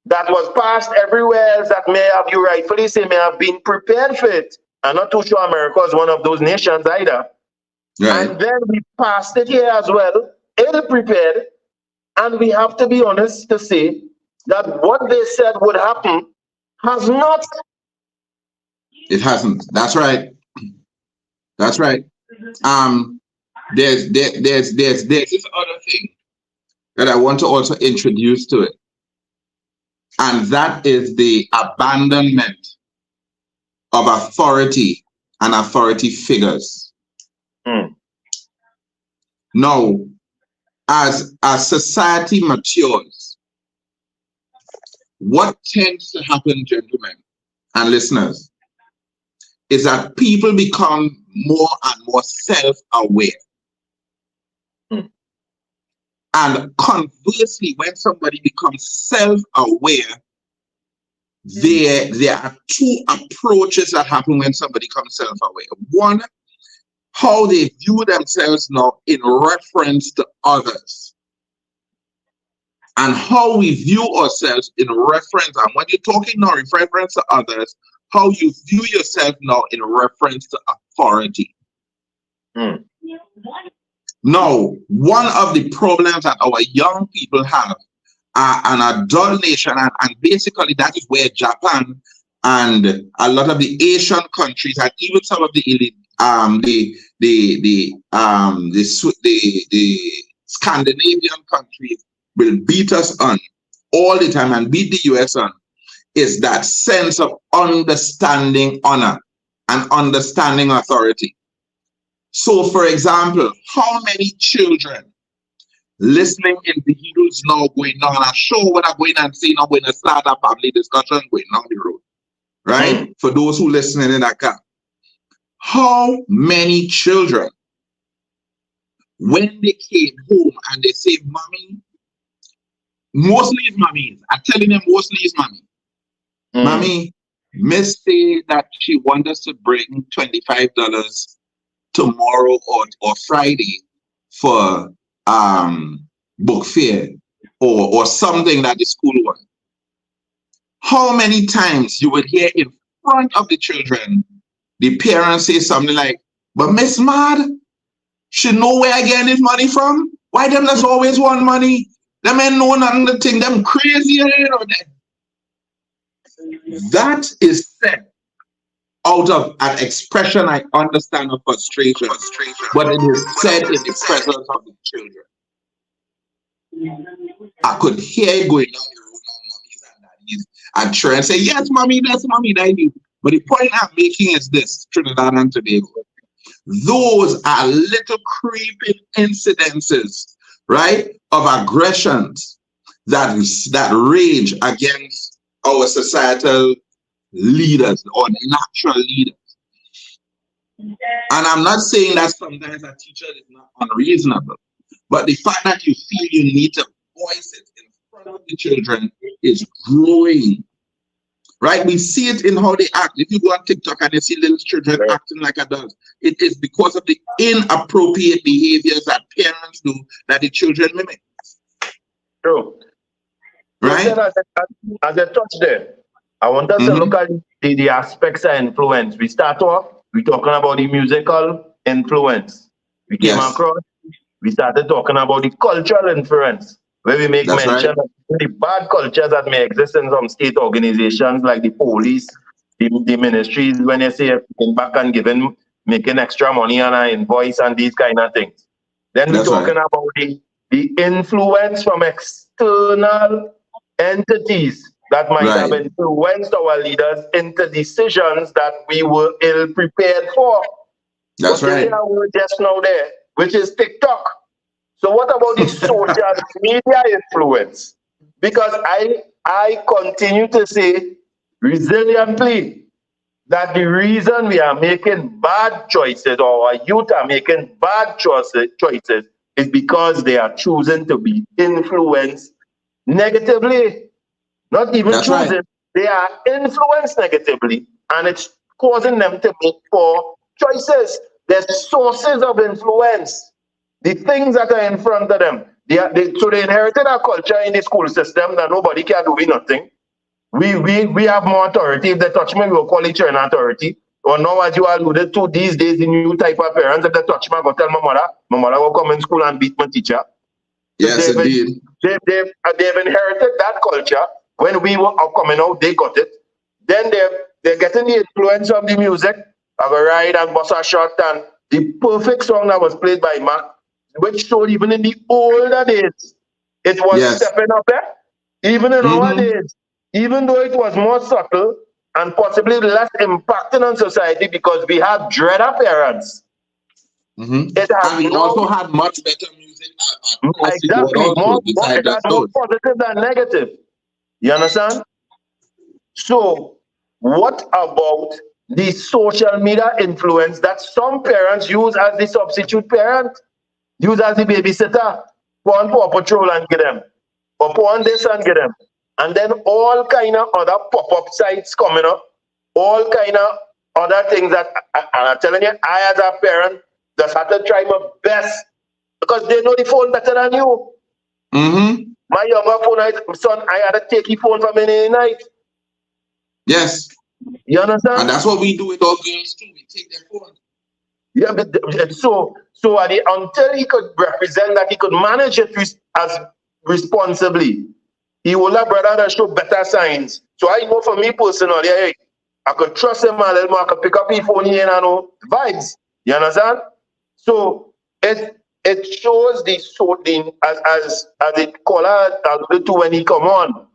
that was passed everywhere else that may have, you rightfully say, may have been prepared for it. I'm not too sure America is one of those nations either. Right. And then we passed it here as well, ill-prepared. And we have to be honest to say that what they said would happen has not. It hasn't. That's right. That's right. There's this other thing that I want to also introduce to it. And that is the abandonment of authority and authority figures. Now, as society matures, what tends to happen, gentlemen and listeners, is that people become more and more self-aware. And conversely, when somebody becomes self-aware, there are two approaches that happen when somebody becomes self-aware. One, how they view themselves now in reference to others. And how we view ourselves in reference, and when you're talking now in reference to others, how you view yourself now in reference to authority. Now, one of the problems that our young people have are an adult nation, and basically that is where Japan and a lot of the Asian countries and even some of the Scandinavian countries will beat us on all the time and beat the US on, is that sense of understanding honor and understanding authority. So, for example, how many children listening in vehicles now going on a show what I'm going and saying, I'm going to start a family discussion going down the road, right? For those who listening in that car, how many children, when they came home and they say, "Mommy," mostly it's mommies. I'm telling them mostly it's mommy. Mommy, Miss say that she wants us to bring $25 tomorrow or Friday for book fair or something that the school wants. How many times you would hear in front of the children the parents say something like, "But Miss Mad, she know where I get this money from? Why them that's always want money? Them ain't know nothing to think them crazy, you know that." That is said out of an expression I understand of frustration, but it is said in the presence of the children. I could hear it going down the road now, mommies and daddies, and try and say, "Yes, mommy, that's mommy, that you." But the point I'm making is this, Trinidad and Tobago. Those are little creeping incidences, right, of aggressions that rage against our societal leaders or natural leaders. And I'm not saying that sometimes a teacher is not unreasonable, but the fact that you feel you need to voice it in front of the children is growing. Right? We see it in how they act. If you go on TikTok and you see little children acting like adults, it is because of the inappropriate behaviors that parents do that the children mimic. True. Right? As a touch there, I want us to look at the aspects of influence. We start off, we're talking about the musical influence. We came across, we started talking about the cultural influence, where we make mention of the bad cultures that may exist in some state organizations like the police, the ministries, when they say going back and making extra money on an invoice and these kind of things. Then we're talking about the influence from external entities that might have influenced our leaders into decisions that we were ill prepared for. That's right. Just now there, which is TikTok. So what about the social media influence? Because I continue to say resiliently that the reason we are making bad choices, or our youth are making bad choices is because they are choosing to be influenced negatively. Not even choosing, they are influenced negatively, and it's causing them to make poor choices. There's sources of influence. The things that are in front of them. So they inherited a culture in the school system that nobody can do nothing. We have more authority. If they touch me, we will call it an authority. Or now, as you alluded to, these days, the new type of parents, if they touch me, I go tell my mother will come in school and beat my teacher. Yes, indeed. They've inherited that culture. When we were coming out, they got it. Then they're getting the influence of the music, of a ride and bust a shot, and the perfect song that was played by Mac, which showed even in the older days, it was stepping up there. Even in our days, even though it was more subtle and possibly less impacting on society because we had dreader parents. It and we also had much better music. Exactly. It had more positive than negative. You understand? So what about the social media influence that some parents use as the substitute parent, use as the babysitter, go on Paw Patrol and get them, or go on this and get them, and then all kind of other pop-up sites coming up, all kind of other things that, and I'm telling you, I as a parent just have to try my best because they know the phone better than you. Mm-hmm. My younger phone, son, I had to take his phone from any night. Yes. You understand? And that's what we do with our girls too. We take their phone. Yeah, but so until he could represent that he could manage it as responsibly, he will have brother that show better signs. So I know for me personally, hey, I could trust him a little more. I could pick up his phone here and know vibes. You understand? So it shows the sorting as it called alluded to when he come on,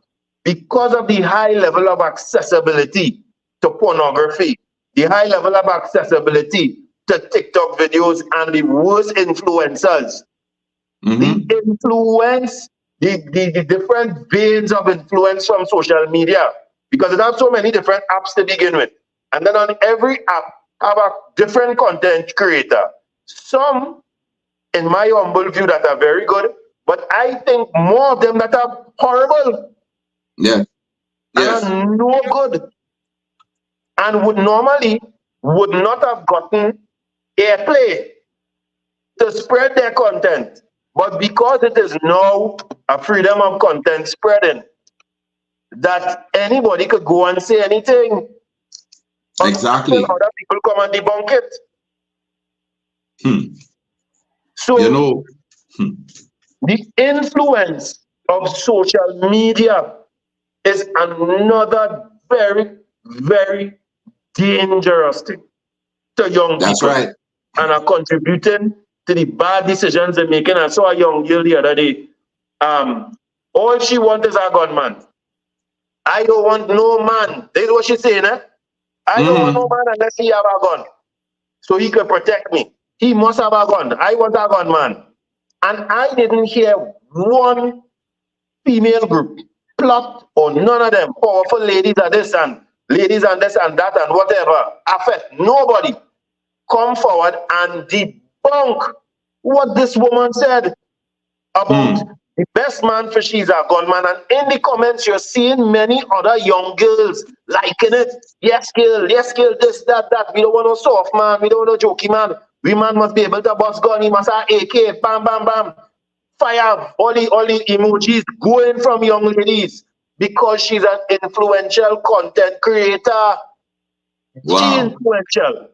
because of the high level of accessibility to pornography, the high level of accessibility to TikTok videos and the worst influencers. Mm-hmm. The influence, the different veins of influence from social media, because it has so many different apps to begin with. And then on every app have a different content creator. Some, in my humble view, that are very good, but I think more of them that are horrible. Yeah. Yes. And are no good. And would not have gotten airplay to spread their content. But because it is now a freedom of content spreading, that anybody could go and say anything. Exactly. Until other people come and debunk it. So you know, the influence of social media is another very, very dangerous thing to young that's people. right. And are contributing to the bad decisions they're making. I saw a young girl the other day. All she wants is a gunman. I don't want no man. This is what she's saying, eh? I don't want no man unless he have a gun. So he can protect me. He must have a gun. I want a gunman. And I didn't hear one female group plot or none of them powerful ladies and this and ladies and this and that and whatever. Affect nobody come forward and debunk what this woman said about the best man for she's a gunman. And in the comments, you're seeing many other young girls liking it. Yes, girl, this, that. We don't want no soft man. We don't want no jokey man. We man must be able to bust gun. He must have AK, bam, bam, bam. Fire, all the emojis going from young ladies because she's an influential content creator. Wow. She's influential.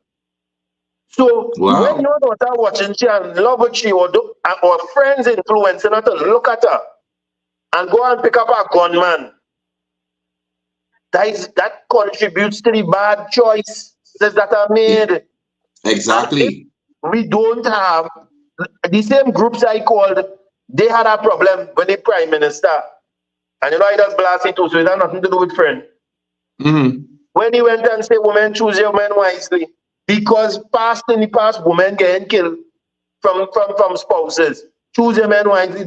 So when your daughter watching she and love what she or friends influencing her to look at her and go and pick up a gunman, that contributes to the bad choices that are made. Exactly. We don't have the same groups I called. They had a problem when the prime minister, and you know he does blast it too, so it has nothing to do with friend. When he went and said, "Women, choose your men wisely." Because in the past, women getting killed from spouses. Choose your men wisely.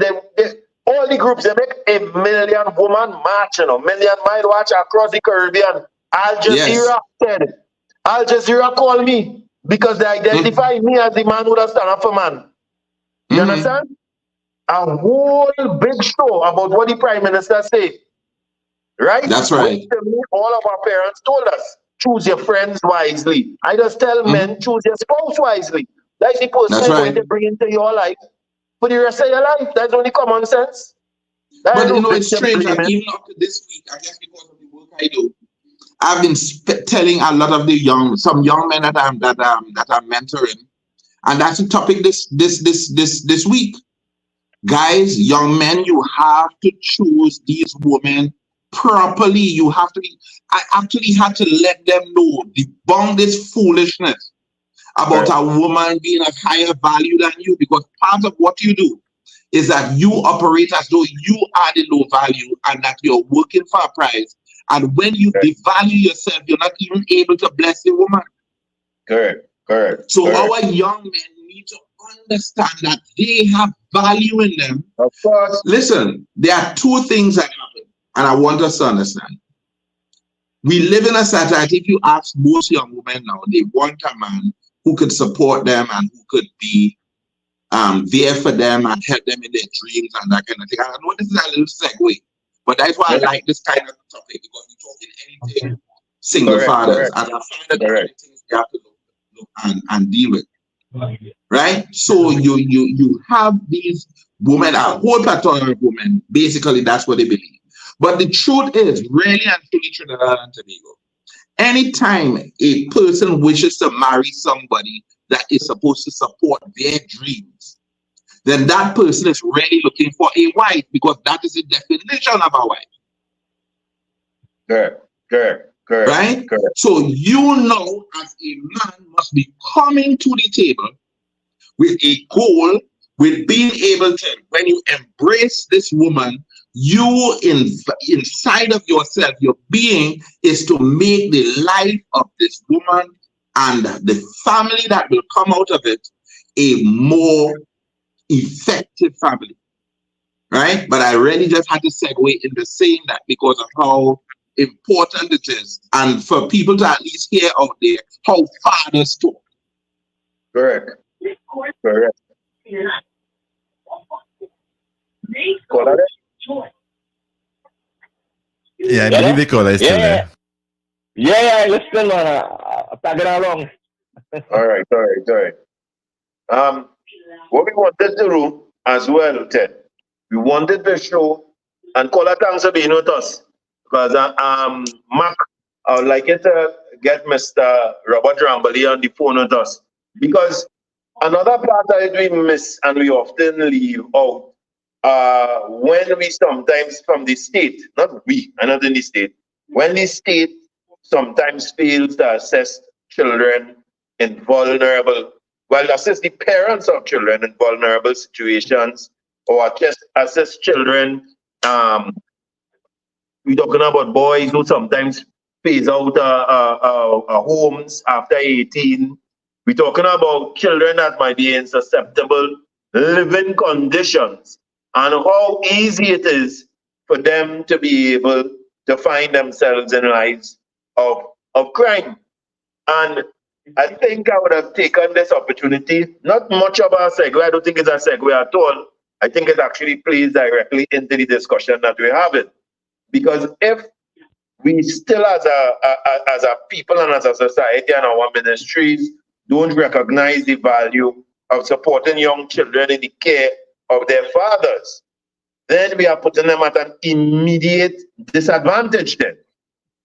All the groups, they make 1 million woman march, million mile march across the Caribbean. Al Jazeera said, Al Jazeera called me because they identify me as the man who does stand up for man. You understand? A whole big show about what the prime minister said. Right? That's right. All of our parents told us. Choose your friends wisely. I just tell men, choose your spouse wisely. That's the person you're going to bring into your life for the rest of your life. That's only common sense. But you know, it's strange that even up to this week, I guess because of the work I do, I've been telling a lot of some young men that I'm mentoring, and that's the topic this week. Guys, young men, you have to choose these women properly. You have to be. I actually had to let them know, debunk this foolishness about a woman being of higher value than you, because part of what you do is that you operate as though you are the low value and that you're working for a price. And when you devalue yourself, you're not even able to bless the woman. Correct. So our young men need to understand that they have value in them. Of course. Listen, there are two things that happen. and I want us to understand, we live in a society, if you ask most young women now, they want a man who could support them and who could be there for them and help them in their dreams and that kind of thing. And I know this is a little segue, but that's why I like this kind of topic, because we're talking anything single fathers, and I find that there are things we have to look and deal with. Right? So you have these women, a whole plethora of women, basically that's what they believe. But the truth is, really and truly, Trinidad and Tobago, anytime a person wishes to marry somebody that is supposed to support their dreams, then that person is really looking for a wife, because that is the definition of a wife. Correct. Right? Correct. So you know, as a man must be coming to the table with a goal, with being able to, when you embrace this woman, you inside of yourself, your being is to make the life of this woman and the family that will come out of it a more effective family. Right? But I really just had to segue into saying that because of how important it is, and for people to at least hear out there how fathers talk. Correct. Yeah, I believe the caller is still there. Yeah, listen, man. I'm tagging along. All right. What we wanted to do as well, Ted, we wanted to show, and caller, thanks for being with us, because Mark, I would like you to get Mr. Robert Rambali on the phone with us, because another part of it we miss and we often leave out when we sometimes from the state, not we, I'm not in the state, when the state sometimes fails to assess children in vulnerable, assist the parents of children in vulnerable situations, or just assist children. We're talking about boys who sometimes phase out homes after 18. We're talking about children that might be in susceptible living conditions, and how easy it is for them to be able to find themselves in lives of crime. And I think I would have taken this opportunity, not much of a segue, I don't think it's a segue at all. I think it actually plays directly into the discussion that we're having. Because if we still as a people and as a society and our ministries don't recognize the value of supporting young children in the care of their fathers, then we are putting them at an immediate disadvantage then.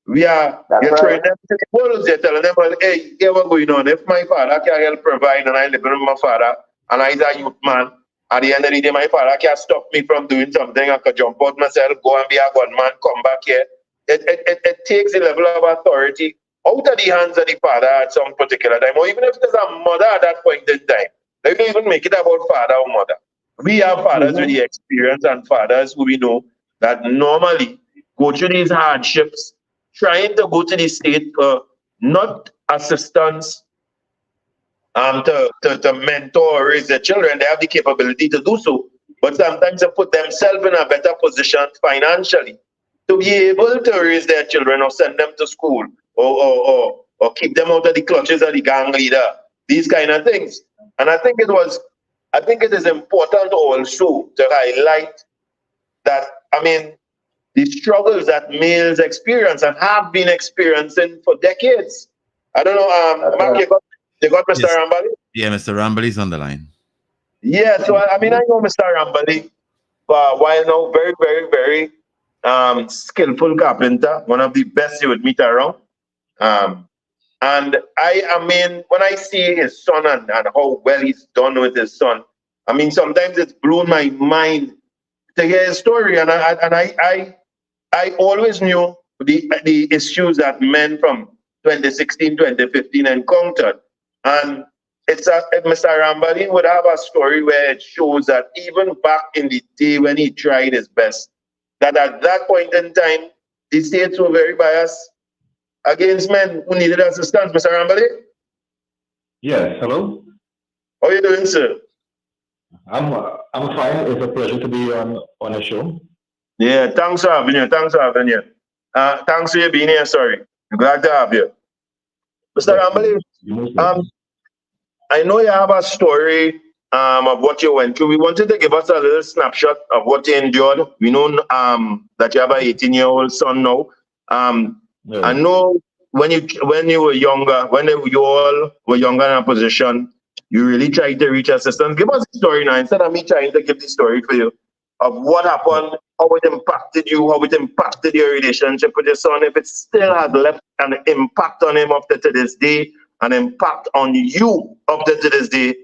You're throwing them to the wolves, you're telling them, well, hey, here what's going on. If my father can help provide and I live with my father and I'm a youth man, at the end of the day, my father can't stop me from doing something. I could jump out myself, go and be a gunman, come back here. It takes a level of authority out of the hands of the father at some particular time, or even if there's a mother at that point in time. They don't even make it about father or mother. We have fathers with the experience and fathers who we know that normally go through these hardships, trying to go to the state for not assistance to mentor or raise their children. They have the capability to do so, but sometimes they put themselves in a better position financially to be able to raise their children or send them to school or keep them out of the clutches of the gang leader, these kind of things. And I think it is important also to highlight that, the struggles that males experience and have been experiencing for decades. I don't know, Mark, you got Mr. Rambali? Yeah, Mr. Rambali's on the line. Yeah, so I know Mr. Rambali for a while now, very, very, very skillful carpenter, one of the best you would meet around. And when I see his son and how well he's done with his son, sometimes it's blown my mind to hear his story. And I always knew the issues that men from 2016, 2015 encountered. And Mr. Rambali would have a story where it shows that even back in the day when he tried his best, that at that point in time, the states were very biased against men who needed assistance. Mr. Rambali? Yes, hello? How are you doing, sir? I'm fine. It's a pleasure to be on a show. Yeah, thanks for having you. Thanks for having you. Thanks for you being here. Sorry, glad to have you, Mr. Rambali. I know you have a story of what you went through. We wanted to give us a little snapshot of what you endured. We know that you have an 18-year-old son now. I know when you were younger, when you all were younger in a position, you really tried to reach assistance. Give us a story now, instead of me trying to give the story for you, of what happened, how it impacted you, how it impacted your relationship with your son, if it still has left an impact on him up to this day, an impact on you up to this day,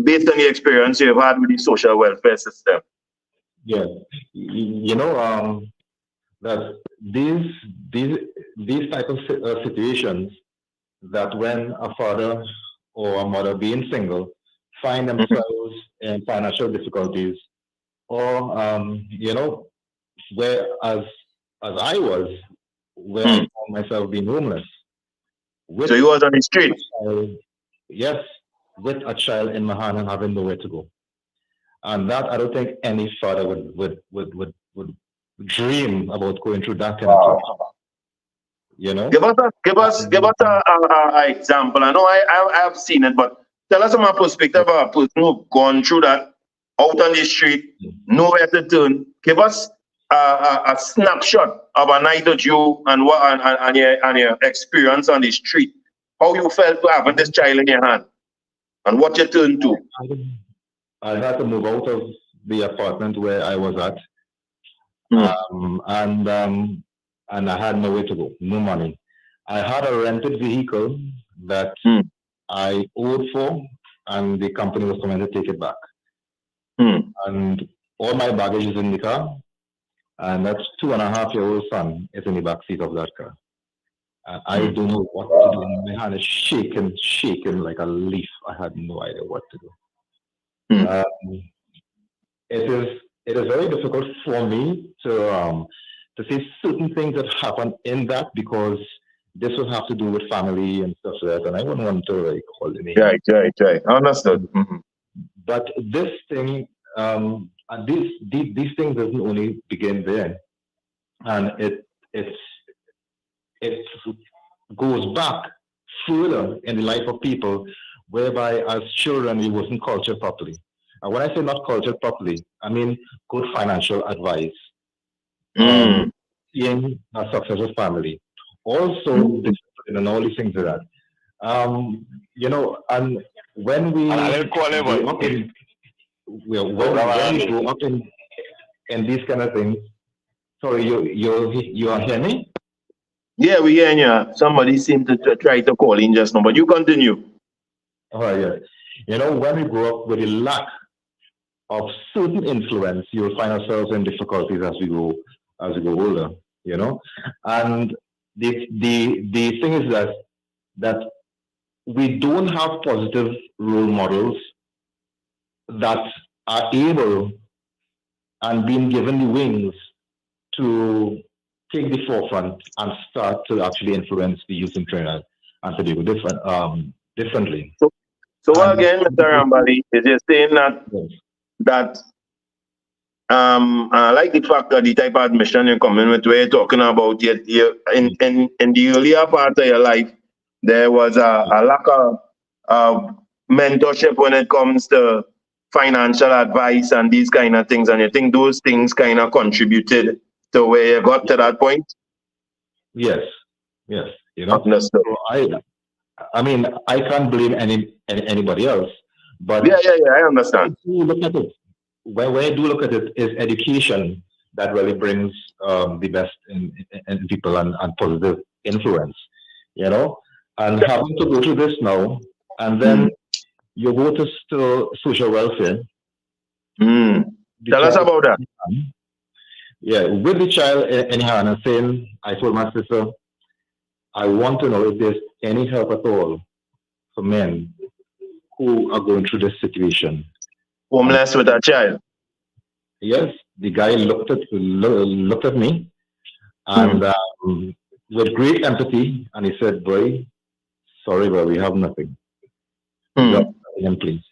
based on the experience you've had with the social welfare system. Yeah, you know, that these type of situations, that when a father or a mother being single find themselves in financial difficulties, or you know, where as I was, where I found myself being homeless. So you was on the street? Yes, with a child in my hand and having nowhere to go. And that, I don't think any father would dream about going through that kind of thing. You know? Give us a example. I know I have seen it, but tell us from a perspective of a person who's gone through that, out on the street, nowhere to turn. Give us a snapshot of a night with you and your experience on the street. How you felt to having this child in your hand, and what you turned to. I had to move out of the apartment where I was at, and I had nowhere to go, no money. I had a rented vehicle that I owed for, and the company was coming to take it back. And all my baggage is in the car, and that 2.5-year-old son is in the back seat of that car. And I don't know what to do. My hand is shaking like a leaf. I had no idea what to do. It is very difficult for me to see certain things that happen in that, because this will have to do with family and stuff like that, and I wouldn't want to call the name. Right. Understood. But this thing, these things doesn't only begin there, and it goes back further in the life of people, whereby as children we wasn't cultured properly. And when I say not cultured properly, I mean good financial advice, seeing a successful family, also discipline and all these things like that. You know, and when we grow up in these kind of things. Sorry, you are hearing me? Yeah, we hearing you. Somebody seemed to try to call in just now, but you continue. All right, yeah. You know, when we grow up with a lack of certain influence, you'll find ourselves in difficulties as we go older, you know. And the thing is that we don't have positive role models that are able and being given the wings to take the forefront and start to actually influence the youth in Trinidad and to do differently. So again, Mr. Rambali, is you're saying that I like the fact that the type of admission you're coming with, where you're talking about in the earlier part of your life, there was a lack of mentorship when it comes to financial advice and these kind of things, and you think those things kind of contributed to where you got to that point? Yes, you know. Understood. So I mean, I can't blame anybody else, but yeah, I understand. Look at it. When I do look at it, is education that really brings the best in people and positive influence, you know. And having to go through this now, and then you go to social welfare. Tell us about that. Yeah, with the child in hand, and saying, I told my sister, I want to know if there's any help at all for men who are going through this situation. Homeless with a child. Yes, the guy looked at me, and with great empathy, and he said, "Boy, sorry, but we have nothing. Please."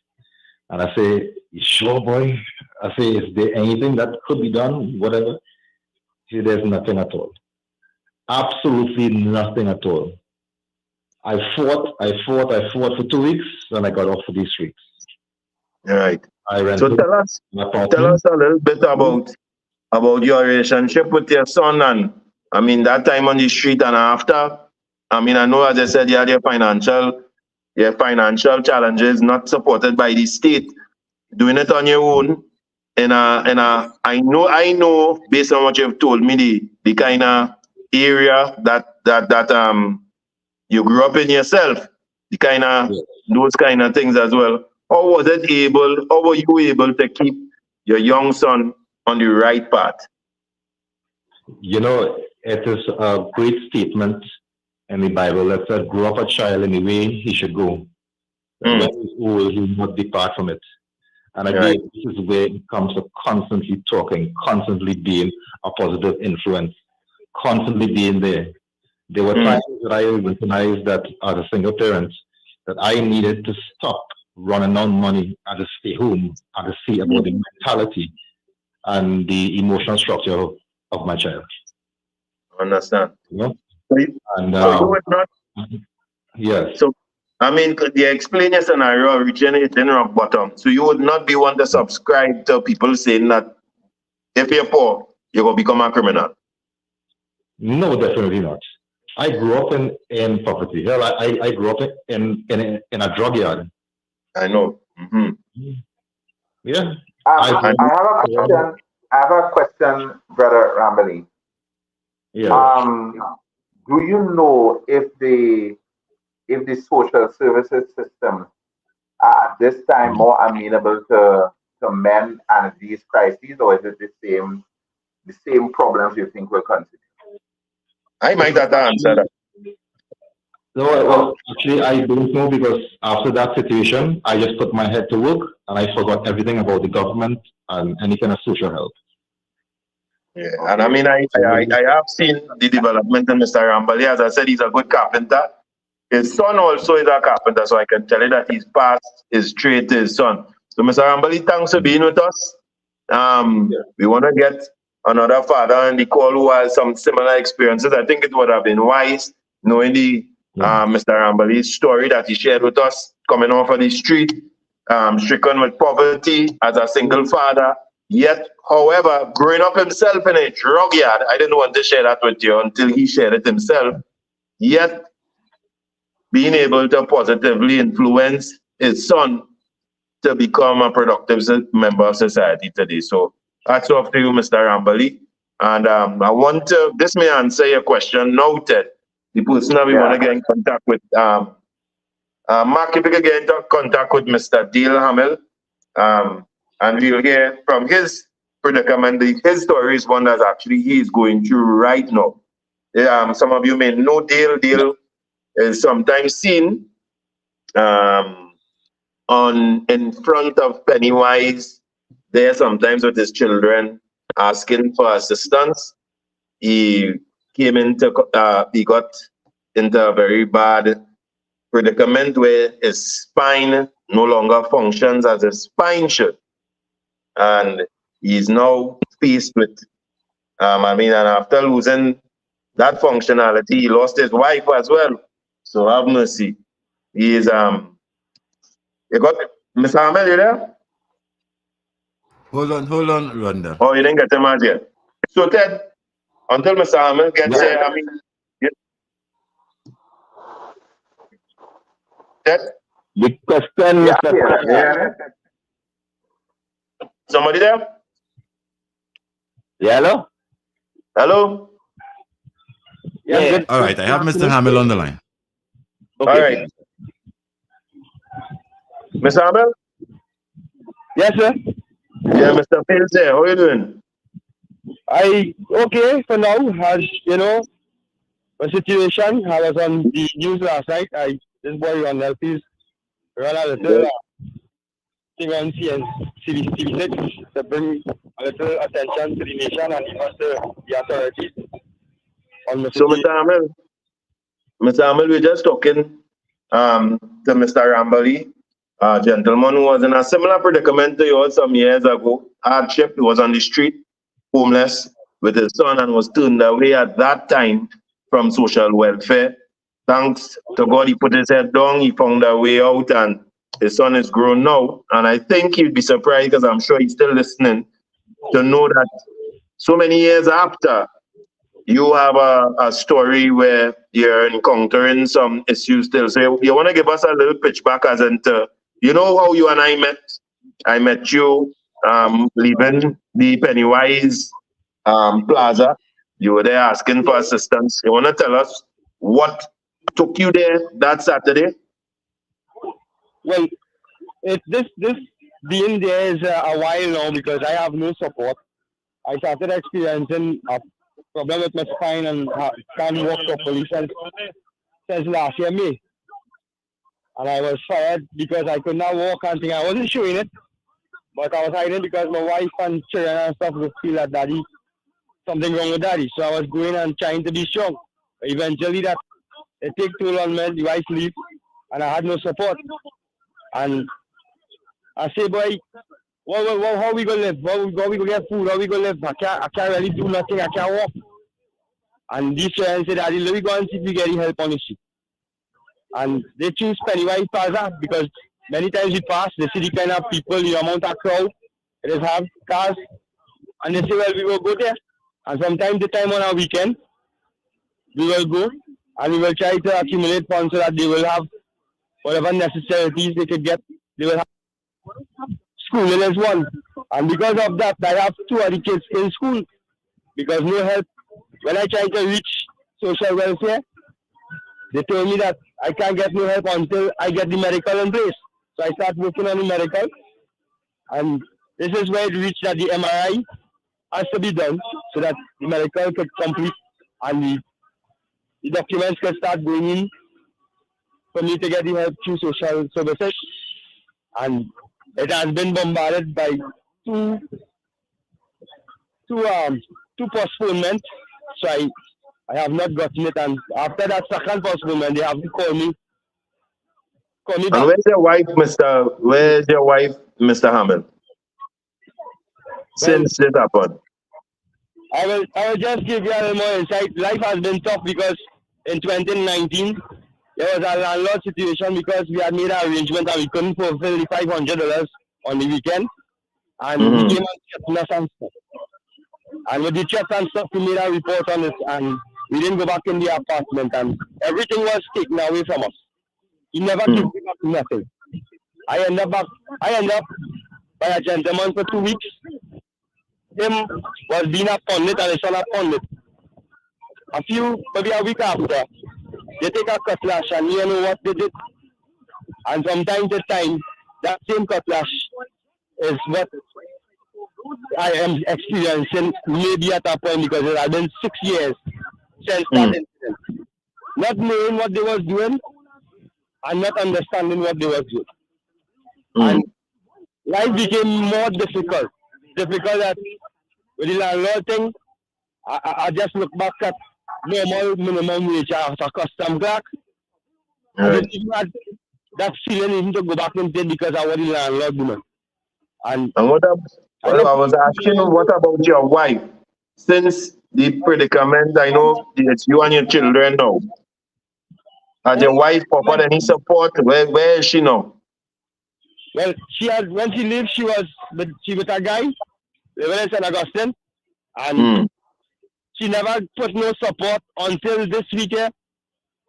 And I say, "You sure, boy?" I say, is there anything that could be done? Whatever. See, there's nothing at all. Absolutely nothing at all. I fought for 2 weeks, and I got off for these streets. All right. I rented So tell us a little bit about your relationship with your son, and I mean that time on the street and after. I mean, I know, as I said, you had your financial challenges, not supported by the state, doing it on your own. And I know based on what you've told me, the kind of area that you grew up in yourself, the kind of those kind of things as well. How were you able to keep your young son on the right path? You know, it is a great statement in the Bible that said, grow up a child in the way he should go. When he's old, he will not depart from it. And again, this is where it comes to constantly talking, constantly being a positive influence, constantly being there. There were times that I recognized that as a single parent, that I needed to stop running on money and to stay home and to see about the mentality and the emotional structure of my child. Understand. You know? And so you would not. Yes. So I mean, you explain your scenario reaching it in rock bottom. So you would not be one to subscribe to people saying that if you're poor, you're gonna become a criminal. No, definitely not. I grew up in poverty. Hell, I grew up in a drug yard. I know. Yeah. I have a question, Brother Rambali. Yeah. Do you know if the social services system are at this time more amenable to men and these crises, or is it the same problems you think will continue? I might have to answer that. No, well, actually, I don't know, because after that situation, I just put my head to work and I forgot everything about the government and any kind of social help. Yeah, and I mean, I have seen the development in Mr. Rambali. As I said, he's a good carpenter. His son also is a carpenter, so I can tell you that he's passed his trade to his son. So, Mr. Rambali, thanks for being with us. We want to get another father on the call who has some similar experiences. I think it would have been wise, knowing the Mr. Rambali's story that he shared with us, coming off of the street, stricken with poverty as a single father. Yet, however, growing up himself in a drug yard, I didn't want to share that with you until he shared it himself. Yet, being able to positively influence his son to become a productive member of society today. So, hats off to you, Mr. Rambali. And I want to, this may answer your question, noted. The person that we want to get in contact with, Mark, if you can get in contact with Mr. Dale Hamill, and we'll hear from his predicament. His story is one that actually he is going through right now. Some of you may know Dale. Dale is sometimes seen in front of Pennywise there, sometimes with his children, asking for assistance. He came into, he got into a very bad predicament where his spine no longer functions as his spine should. And he's now faced with, and after losing that functionality, he lost his wife as well. So have mercy. He is, you got Mr. Ahmed, you there? Hold on, Rondell. Oh, you didn't get him out yet. So Ted, until Mr. Ahmed gets here, Ted? The question, Mr. Somebody there? Yeah, hello? Hello? Yeah. All right, I have Mr. Hamill on the line. Okay. All right. Mr. Hamill? Yes, sir. Yeah, Mr. Fields there. How are you doing? Okay for now. As you know, the situation, I was on the news last night. This boy Rondell, please run a little thing on TV6 to bring a little attention to the nation and even to the authorities. So, Mr. Hamill, we're just talking to Mr. Rambali a gentleman who was in a similar predicament to yours some years ago. Hardship. He was on the street, homeless, with his son, and was turned away at that time from social welfare. Thanks to God, he put his head down. He found a way out, and his son is grown now. And I think he'd be surprised, because I'm sure he's still listening, to know that so many years after, you have a story where you're encountering some issues still. So you want to give us a little pitch back as into, you know how you and I met? I met you leaving the Pennywise Plaza. You were there asking for assistance. You want to tell us what took you there that Saturday? Well, this being there is a while now, because I have no support. I started experiencing a problem with my spine and can't walk properly since last year May. And I was fired because I could not walk and things. I wasn't showing it, but I was hiding because my wife and children and stuff would feel that daddy, something wrong with daddy. So I was going and trying to be strong. But eventually that it took too long, man. The wife leave, and I had no support. And I say, boy, how we gonna live? How we gonna get food? How we gonna live? I can't really do nothing. I can't walk. And these children said, Daddy, let me go and see if we get any help on the street. And they choose Pennywise Plaza because many times we pass, they see the kind of people, the amount of crowd, it is have cars, and they say, well, we will go there. And from time to time on our weekend, we will go and we will try to accumulate funds so that they will have whatever necessities they could get. They will have schooling is one. And because of that, I have 2 other kids in school because no help. When I try to reach social welfare, they told me that I can't get no help until I get the medical in place. So I start working on the medical. And this is where it reached that the MRI has to be done so that the medical could complete and the documents can start going in for me to get the help through social services. And it has been bombarded by two postponements. So I have not gotten it. And after that second postponement, they have to call me back. And where's your wife, Mr. Hammond? Since this happened? I will just give you a little more insight. Life has been tough because in 2019, there was a landlord situation because we had made an arrangement and we couldn't fulfill the $500 on the weekend. And he came and threatened us and stuff. And with the threats and stuff, we made a report on it and we didn't go back in the apartment and everything was taken away from us. He never gave me back nothing. I end up by a gentleman for 2 weeks. Him was being a pundit and his son a pundit. Maybe a week after, they take a cutlass and you know what they did. And from time to time, that same cutlass is what I am experiencing maybe at a point because it has been 6 years since that incident. Not knowing what they was doing and not understanding what they was doing. And life became more difficult. Difficult that with the landlord thing, I just look back at normal minimum wage as a custom clerk. I didn't even have that feeling even to go back into it because I was the landlord woman. And what I was asking, what about your wife? Since the predicament, I know it's you and your children now. Has your wife offered any support? Where is she now? Well, when she lived, she was with a guy living in St. Augustine, and she never put no support until this weekend.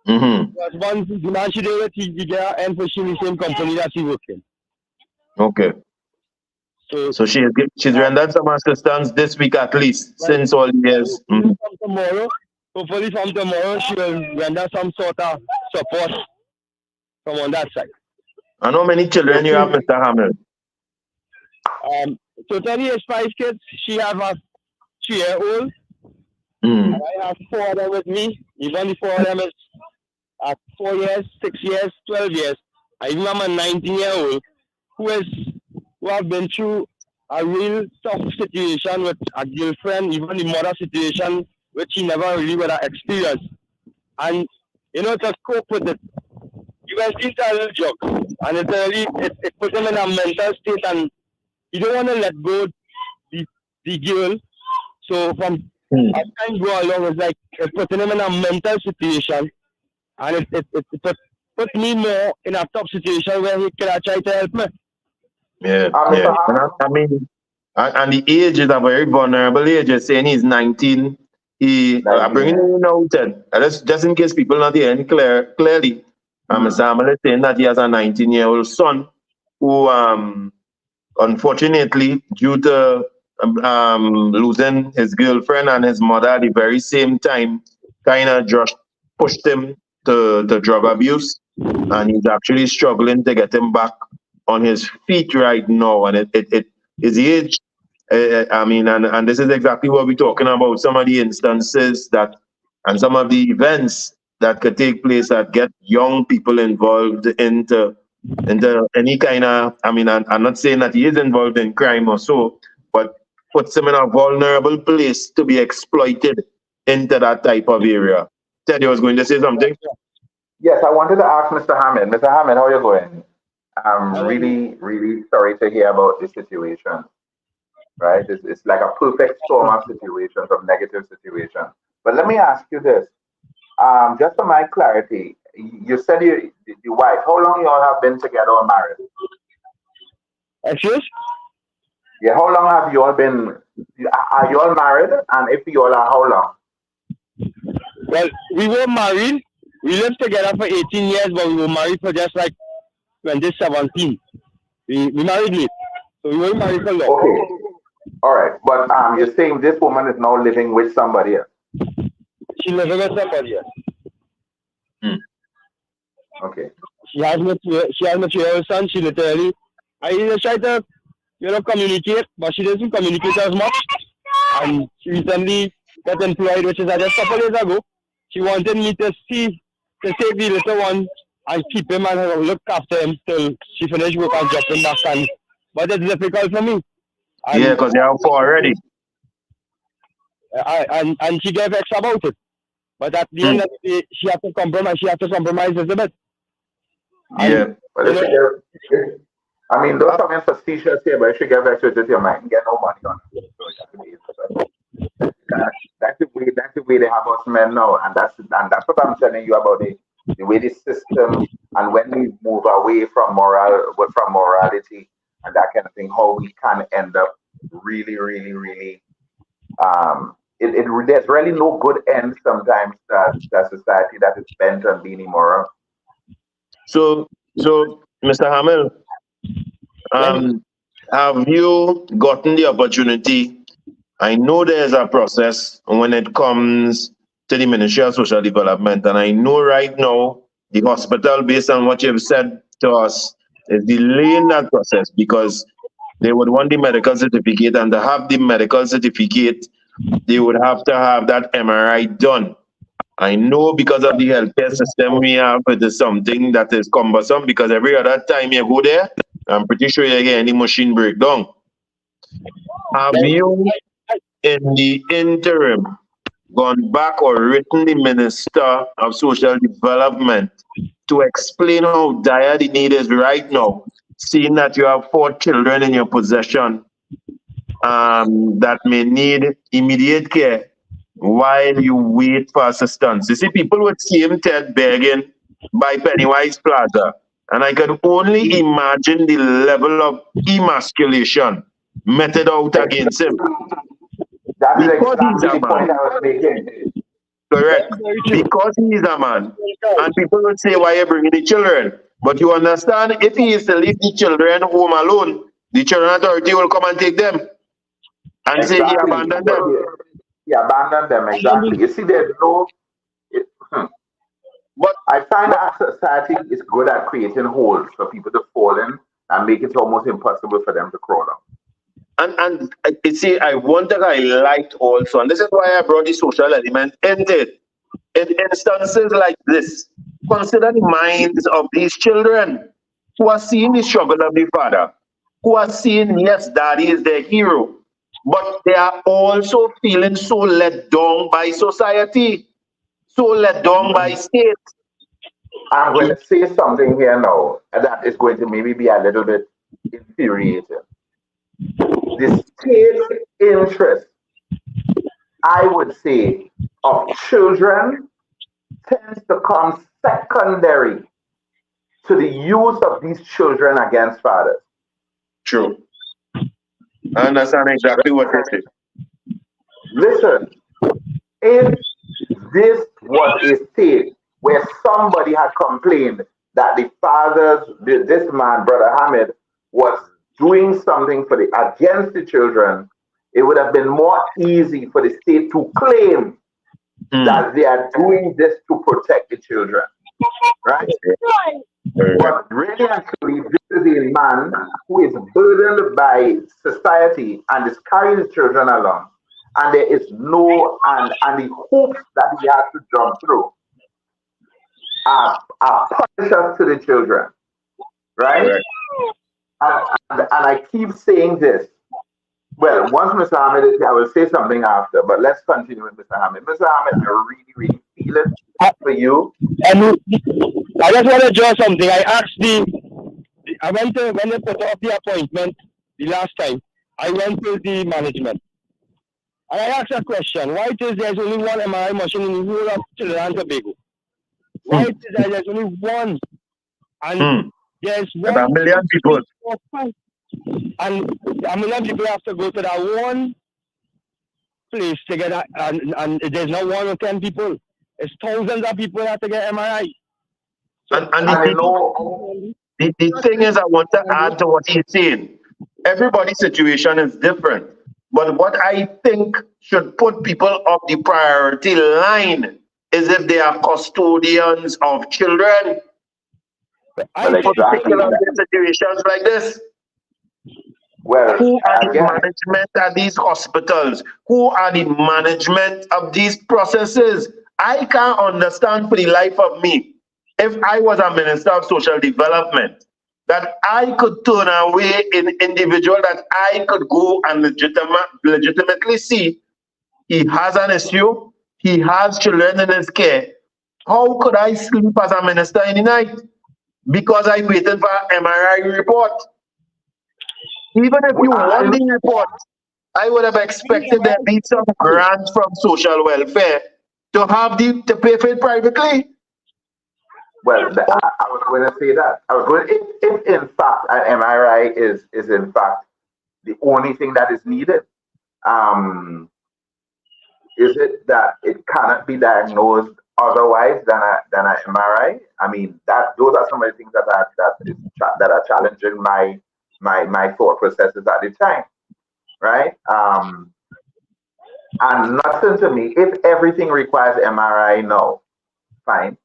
Because once the man she did with, he began and pushing the same company that she worked in. Okay. So she's rendered some assistance this week at least, since all years. From tomorrow, hopefully from tomorrow, she will render some sort of support from on that side. And how many children you have, Mr. Hammond? Totally is 5 kids. She have a 3-year-old. And I have 4 of them with me. Even the 4 of them is at 4 years, 6 years, 12 years. I even have a 19-year-old who have been through a real tough situation with a girlfriend, even the mother situation, which he never really would have experienced. And, to cope with it, he went into a little jog, and it put him in a mental state, and he don't want to let go the girl. So from as time go along, it's like it putting him in a mental situation, and it put me more in a tough situation where he could try to help me. Yeah, yeah. I mean, and the age is a very vulnerable age. You're saying he's 19. I'm bringing it out, Ted. Just in case people not hearing clearly. Mr. Hamel is saying that he has a 19-year-old son who, unfortunately, due to losing his girlfriend and his mother at the very same time, kind of just pushed him to drug abuse, and he's actually struggling to get him back on his feet right now. And his age, I mean, and this is exactly what we're talking about. Some of the instances that, and some of the events that could take place that get young people involved into any kind of, I mean, I'm not saying that he is involved in crime or so, but puts him in a vulnerable place to be exploited into that type of area. Teddy was going to say something? Yes, I wanted to ask Mr. Hammond. Mr. Hammond, how are you going? I'm really, really sorry to hear about this situation. Right? It's like a perfect storm of situations, of negative situations. But let me ask you this. Just for my clarity, you said your wife, how long you all have been together or married? Excuse? Yeah, how long have you all been, are you all married? And if you all are, how long? Well, we were married. We lived together for 18 years, but we were married for just like 2017. We married late. So we weren't married for long. Okay. All right. But you're saying this woman is now living with somebody else? She's living with somebody else. Okay. She has material son. She literally, I either try to, communicate, but she doesn't communicate as much. And she recently got employed, which is just a couple days ago. She wanted me to take the little one and keep him and look after him till she finished work and drop him back. But it's difficult for me. And, yeah, because you're out for already. And she gave extra about it. But at the end of the day, she had to compromise. She had to compromise a little bit. Yeah. I mean, those are facetious here, but if she gave extra to your mind, get no money on it. So that's the way they have us men now, and that's what I'm telling you about the way the system, and when we move away from morality and that kind of thing, how we can end up really, really, really there's really no good end sometimes that society that is bent on being immoral. So Mr. Hamel, have you gotten the opportunity? I know there's a process when it comes to the Ministry of Social Development, and I know right now the hospital, based on what you've said to us, is delaying that process because they would want the medical certificate, and to have the medical certificate, they would have to have that MRI done. I know because of the healthcare system we have, it is something that is cumbersome because every other time you go there, I'm pretty sure you get any machine breakdown. Have you, in the interim, gone back or written the Minister of Social Development to explain how dire the need is right now, seeing that you have 4 children in your possession that may need immediate care while you wait for assistance? You see, people would see him Ted begging by Pennywise Plaza, and I can only imagine the level of emasculation meted out against him. That is exactly the point I was making. Correct. Because he is a man. And people would say, why are you bringing the children? But you understand, if he is to leave the children home alone, the children authority will come and take them and say he abandoned them. He abandoned them, exactly. You see, there's no... But I find that society is good at creating holes for people to fall in and make it almost impossible for them to crawl out. And you see, I want to highlight also, and this is why I brought the social element into it. In instances like this, consider the minds of these children who are seeing the struggle of the father, who are seeing, yes, daddy is their hero, but they are also feeling so let down by society, so let down by state. I'm going to say something here now that is going to maybe be a little bit infuriating. The state interest, I would say, of children tends to come secondary to the use of these children against fathers. True. I understand exactly what you're saying. Listen, if this was a state where somebody had complained that the fathers, this man, Brother Hamid, was doing something for against the children, it would have been more easy for the state to claim that they are doing this to protect the children, right? But really, actually, this is a man who is burdened by society and is carrying his children along, and there is no and the hoops that he has to jump through are punishers to the children, right? And I keep saying this. Well, once Mr. Hamid is here, I will say something after, but let's continue with Mr. Hamid. Mr. Hamid, I really, really feel it for you. And I just want to draw something. I went to, when they put off the appointment the last time, I went to the management. And I asked a question. Why it is there's only one MRI machine in the whole of Trinidad and Tobago? Why it is that there's only one? And there's one. A million people. And a million people have to go to that one place to get that, and there's not 1 or 10 people. It's thousands of people that have to get MRI. So and the thing is, I want to add to what he's saying. Everybody's situation is different. But what I think should put people up the priority line is if they are custodians of children. Particular situations like this. Well, who are the management at these hospitals? Who are the management of these processes? I can't understand for the life of me, if I was a minister of social development, that I could turn away an individual that I could go and legitimately see he has an issue, he has children in his care. How could I sleep as a minister in the night? Because I waited for an MRI report. Even if you want the report, I would have expected there be some grant from social welfare to have to pay for it privately. Well, I was going to say that. I was going if in fact an MRI is in fact the only thing that is needed, is it that it cannot be diagnosed otherwise than an MRI? I mean, those are some of the things that are challenging my thought processes at the time, right? And nothing to me. If everything requires MRI now, fine.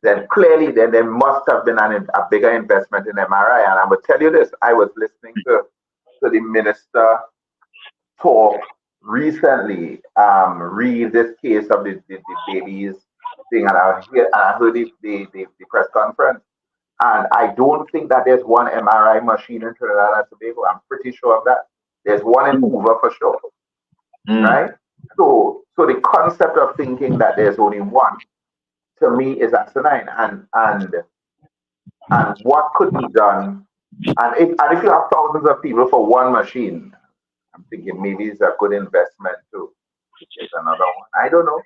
Then clearly, there must have been a bigger investment in MRI. And I would tell you this: I was listening to the minister talk recently, read this case of the babies thing, and I heard the press conference. And I don't think that there's one MRI machine in Trinidad and Tobago. I'm pretty sure of that. There's one in Hoover for sure, right? So the concept of thinking that there's only one, to me, is asinine. And what could be done? And if you have thousands of people for one machine, I'm thinking maybe it's a good investment to get another one. I don't know,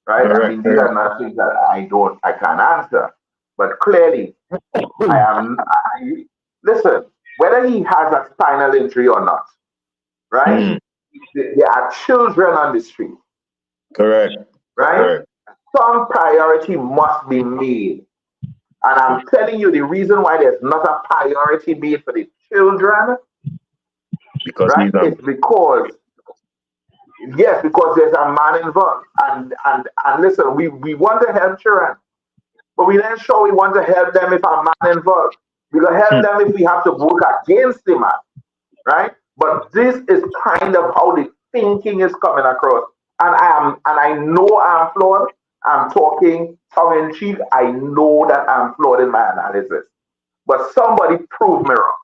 right? I mean, these are not things that I can't answer. But clearly, listen, whether he has a spinal injury or not, right? There are children on the street. Correct. Right? Correct. Some priority must be made. And I'm telling you, the reason why there's not a priority made for the children, right, is because there's a man involved. And listen, we want to help children. But we're not sure we want to help them if a man involved. We're going to help them if we have to work against the man, right? But this is kind of how the thinking is coming across. And I know I'm flawed. I'm talking tongue in cheek. I know that I'm flawed in my analysis. But somebody prove me wrong.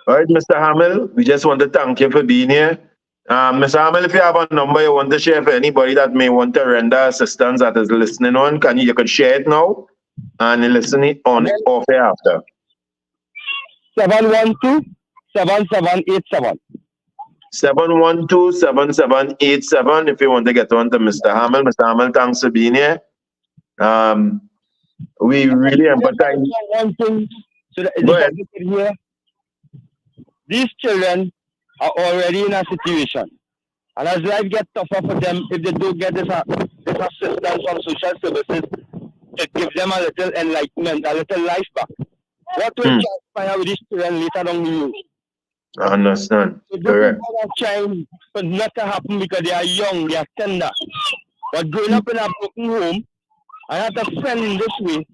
All right, Mr. Hamill, we just want to thank you for being here. Mr. Hamel, if you have a number you want to share for anybody that may want to render assistance that is listening on, you could share it now and listen it on off air after. 712-7787. 712-7787 if you want to get on to Mr. Hamel. Mr. Hamel, thanks for being here. We really empathize. One thing, so that here, these children are already in a situation. And as life gets tougher for them, if they don't get this assistance from social services to give them a little enlightenment, a little life back, what will transpire with these children later down the road? I understand. So correct. Trying for not to happen because they are young, they are tender. But growing up in a broken home, I have a friend in this way.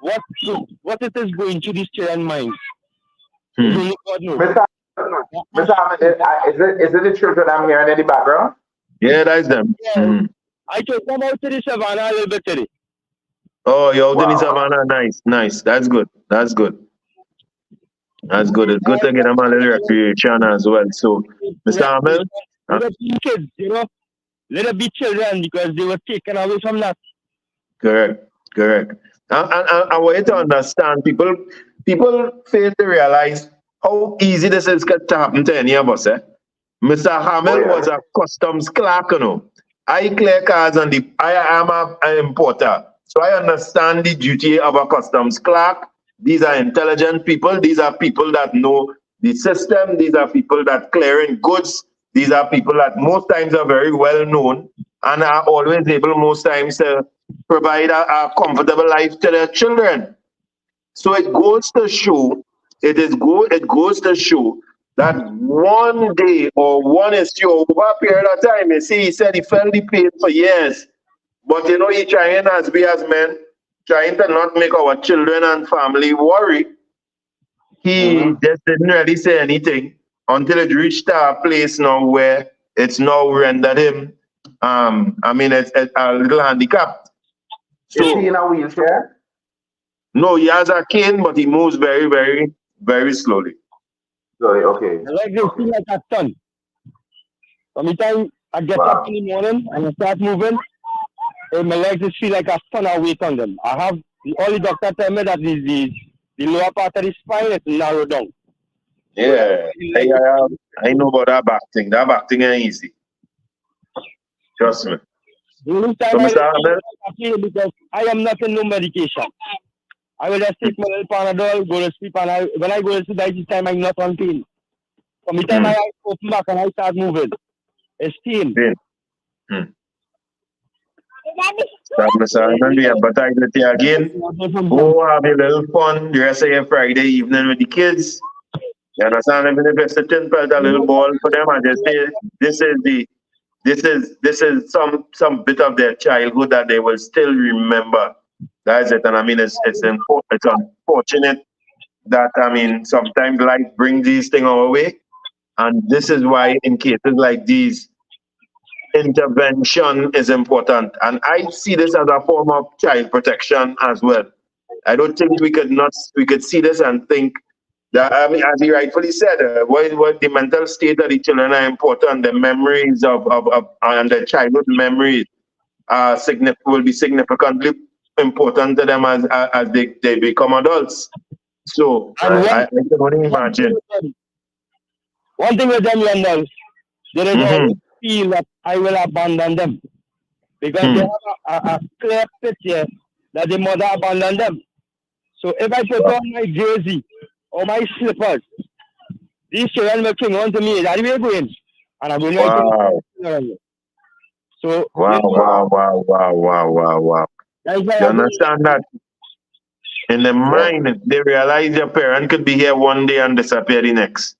What it is going through these children's minds? Only God knows. Mr. Hammond, is it the children I'm hearing in the background? Yeah, that's them. Yeah. I took them out to the savannah a little bit today. Oh, you're out in the savannah. Nice. That's good. It's good to get them a little recreation as well. So, Mr. Hamel? Little kids, little bit children because they were taken away from that. Correct. And I want you to understand, people fail to realize how easy this is to happen to any of us. Mr. Hamel was a customs clerk, I clear cars and I am an importer. So I understand the duty of a customs clerk. These are intelligent people. These are people that know the system. These are people that clearing goods. These are people that most times are very well known and are always able most times to provide a comfortable life to their children. So it goes to show, it goes to show that one day or one issue over a period of time, he said he felt the pain for years. But he trying, as we as men, trying to not make our children and family worry. He just didn't really say anything until it reached a place now where it's now rendered him, it's a little handicapped. So, is he in a wheelchair? No, he has a cane, but he moves very, very, very slowly. Slowly, okay. I like this feel like a ton. Sometimes I get up in the morning and I start moving, and my legs just feel like a ton of weight on them. All the doctor tell me that the lower part of the spine is narrowed down. Yeah, I know about that back thing. That back thing ain't easy. Trust me. The only time I feel because I am not in no medication. I will just take my little Panadol, go to sleep, and when I go to sleep, by this time I'm not on pain. From the time I open back and I start moving, it's pain. Mr. Hamel, we empathize with you again. Go have a little fun the rest of your Friday evening with the kids. You understand? Even if it's a little ball for them, and just say this is some bit of their childhood that they will still remember. That's it. And it's unfortunate that sometimes life brings these things our way. And this is why in cases like these, intervention is important. And I see this as a form of child protection as well. I don't think we could see this and think that, as he rightfully said, what the mental state of the children are important. The memories and the childhood memories will be significantly important to them as they become adults. So I can only imagine. One thing with them, Rondell, there is always feel that I will abandon them because they have a clear picture that the mother abandoned them. So if I put on my jersey or my slippers, these children will cling on to me. That's where we're going. And I'm going to So Wow. You understand that? In the mind, they realize your parent could be here one day and disappear the next.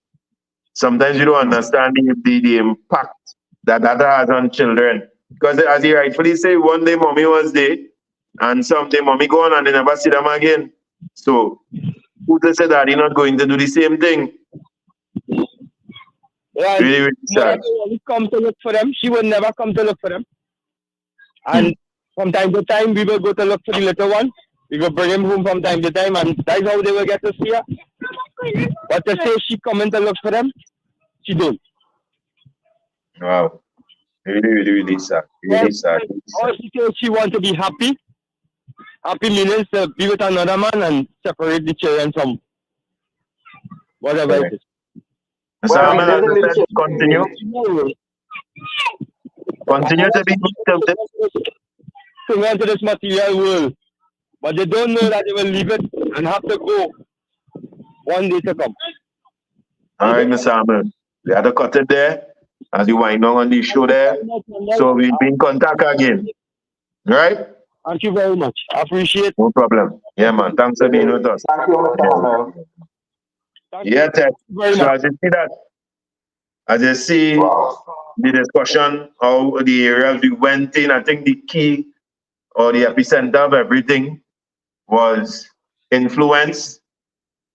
Sometimes you don't understand the impact that has on children. Because as you rightfully say, one day mommy was there, and someday mommy gone and they never see them again. So who to say that he's not going to do the same thing? Yeah, really, really sad. She come to look for them. She would never come to look for them. And from time to time, we will go to look for the little one. We will bring him home from time to time, and that's how they will get to see her. But to say she coming to look for them, she don't. Wow. Really, really, really sad. Really sad. Really All sad. she says she wants to be happy. Happy means to be with another man and separate the children from whatever it Correct. is. Mr. Well, we Hamel, as live in I the said, continue. Continue to be victim. To enter this material world, but they don't know that they will leave it and have to go one day to come. All right, Mr. Hamel. We had to cut it there as you wind down on the show there. So we'll be in contact again. Right? Thank you very much. I appreciate. No problem. Yeah, man. Thanks for being with us. Thank you, Mr. Hamel. Yeah, Ted. Very So much. as you see that, as you see Wow. the discussion, how the areas we went in, I think the key or the epicenter of everything was influence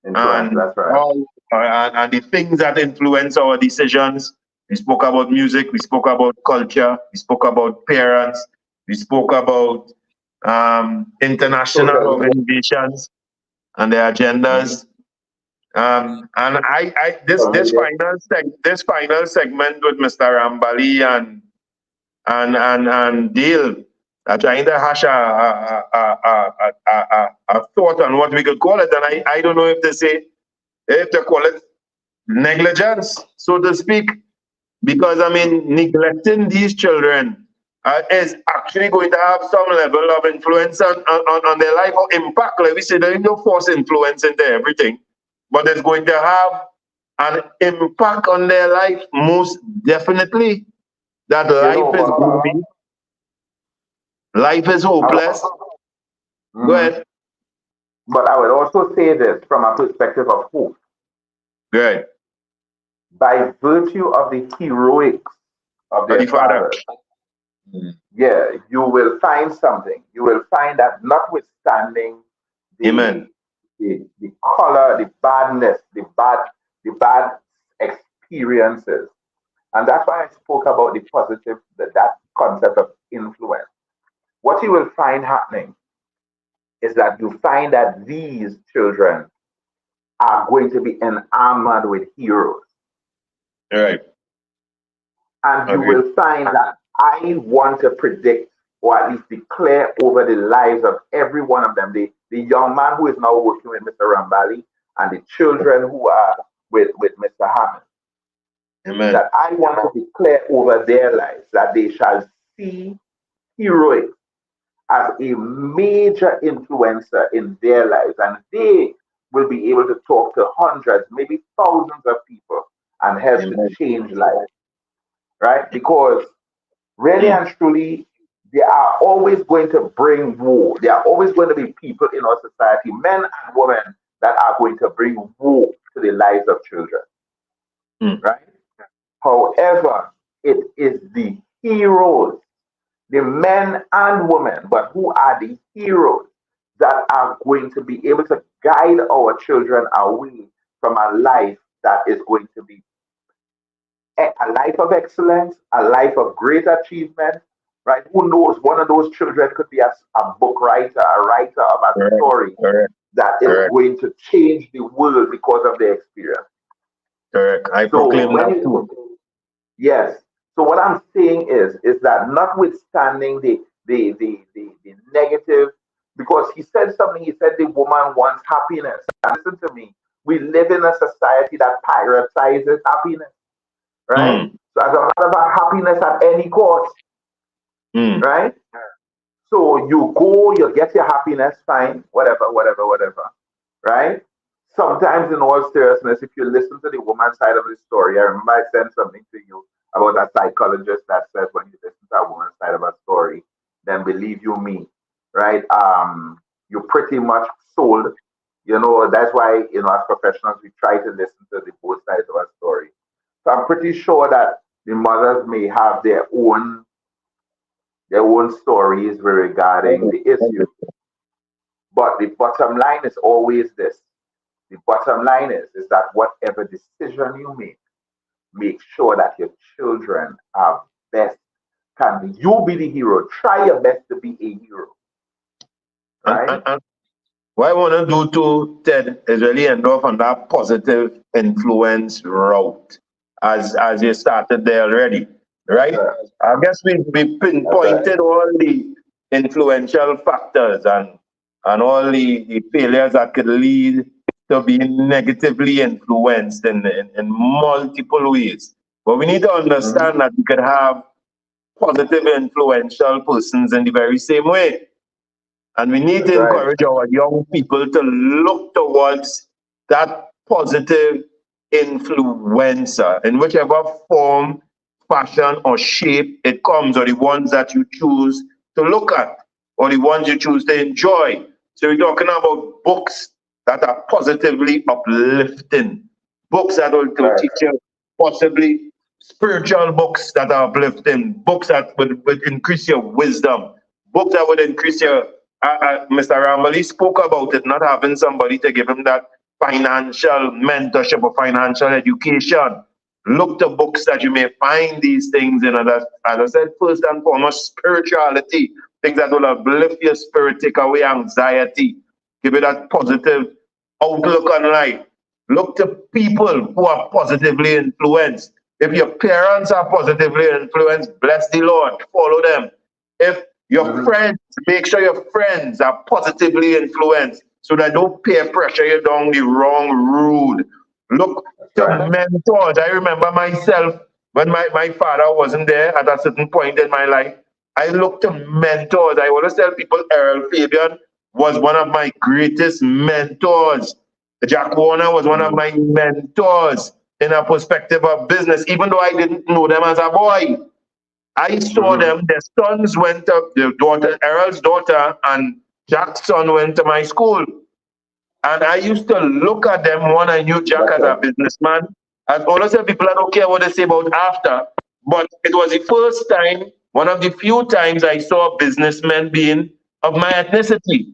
and, That's right. all, and the things that influence our decisions. We spoke about music, we spoke about culture, we spoke about parents, we spoke about international organizations and their agendas. And this final segment with Mr. Rambali and Dale are trying to hash a thought on what we could call it, and I don't know if they call it negligence, so to speak, because I mean neglecting these children is actually going to have some level of influence on their life or impact. Like we say, there is no force influence into everything, but it's going to have an impact on their life most definitely. That life is gloomy, life is hopeless. Go ahead. But I would also say this from a perspective of hope. Good. By virtue of the heroics of their fathers, yeah, you will find something. You will find that notwithstanding Amen. the color, the badness, the bad experiences. And that's why I spoke about the positive, that concept of influence. What you will find happening is that you find that these children are going to be enamored with heroes. Right. And you will find that I want to predict or at least declare over the lives of every one of them, the young man who is now working with Mr. Rambali and the children who are with Mr. Hammond. Amen. That I want to declare over their lives that they shall see heroics as a major influencer in their lives, and they will be able to talk to hundreds, maybe thousands of people and help to change lives, right? Because really and truly, they are always going to bring war. There are always going to be people in our society, men and women, that are going to bring war to the lives of children, right? However, it is the heroes, the men and women, but who are the heroes that are going to be able to guide our children away from a life that is going to be a life of excellence, a life of great achievement, right? Who knows? One of those children could be a book writer, a writer of a story that is going to change the world because of their experience. Correct. I proclaim that too. Yes. So what I'm saying is that notwithstanding the negative, because he said something, he said the woman wants happiness. And listen to me, we live in a society that prioritizes happiness, right? So as a matter of fact, happiness at any cost, right? So you go, you get your happiness, fine, whatever, right? Sometimes, in all seriousness, if you listen to the woman's side of the story, I remember I sent something to you about a psychologist that says when you listen to a woman's side of a story, then believe you me, right? You pretty much sold. You know, that's why, you know, as professionals, we try to listen to the both sides of a story. So I'm pretty sure that the mothers may have their own stories regarding the issue. But the bottom line is always this. The bottom line is that whatever decision you make sure that your children are best. Can you be the hero? Try your best to be a hero. Right? And what I want to do too, Ted, is really end off on that positive influence route as you started there already. right? I guess we pinpointed all the influential factors and all the failures that could lead to being negatively influenced in multiple ways. But we need to understand that we could have positive influential persons in the very same way. And we need to encourage our young people to look towards that positive influencer in whichever form, fashion, or shape it comes, or the ones that you choose to look at, or the ones you choose to enjoy. So we're talking about books that are positively uplifting, books that will teach you possibly spiritual books that are uplifting, books that would increase your wisdom, books that would increase your Mr. Rambali spoke about it, not having somebody to give him that financial mentorship or financial education. Look to books that you may find these things in. As I said, first and foremost, spirituality, things that will uplift your spirit, take away anxiety, give you that positive outlook on life. Look to people who are positively influenced. If your parents are positively influenced, bless the Lord, follow them. If your friends, make sure your friends are positively influenced so that don't peer pressure you down the wrong road. Look to mentors. I remember myself when my father wasn't there at a certain point in my life. I looked to mentors. I always tell people Errol Fabian was one of my greatest mentors. Jack Warner was one of my mentors in a perspective of business, even though I didn't know them as a boy. I saw them, their sons went to, their daughter, Errol's daughter and Jack's son went to my school. And I used to look at them when I knew Jack as a businessman. As always said, people, I don't care what they say about after. But it was the first time, one of the few times I saw a businessman being of my ethnicity.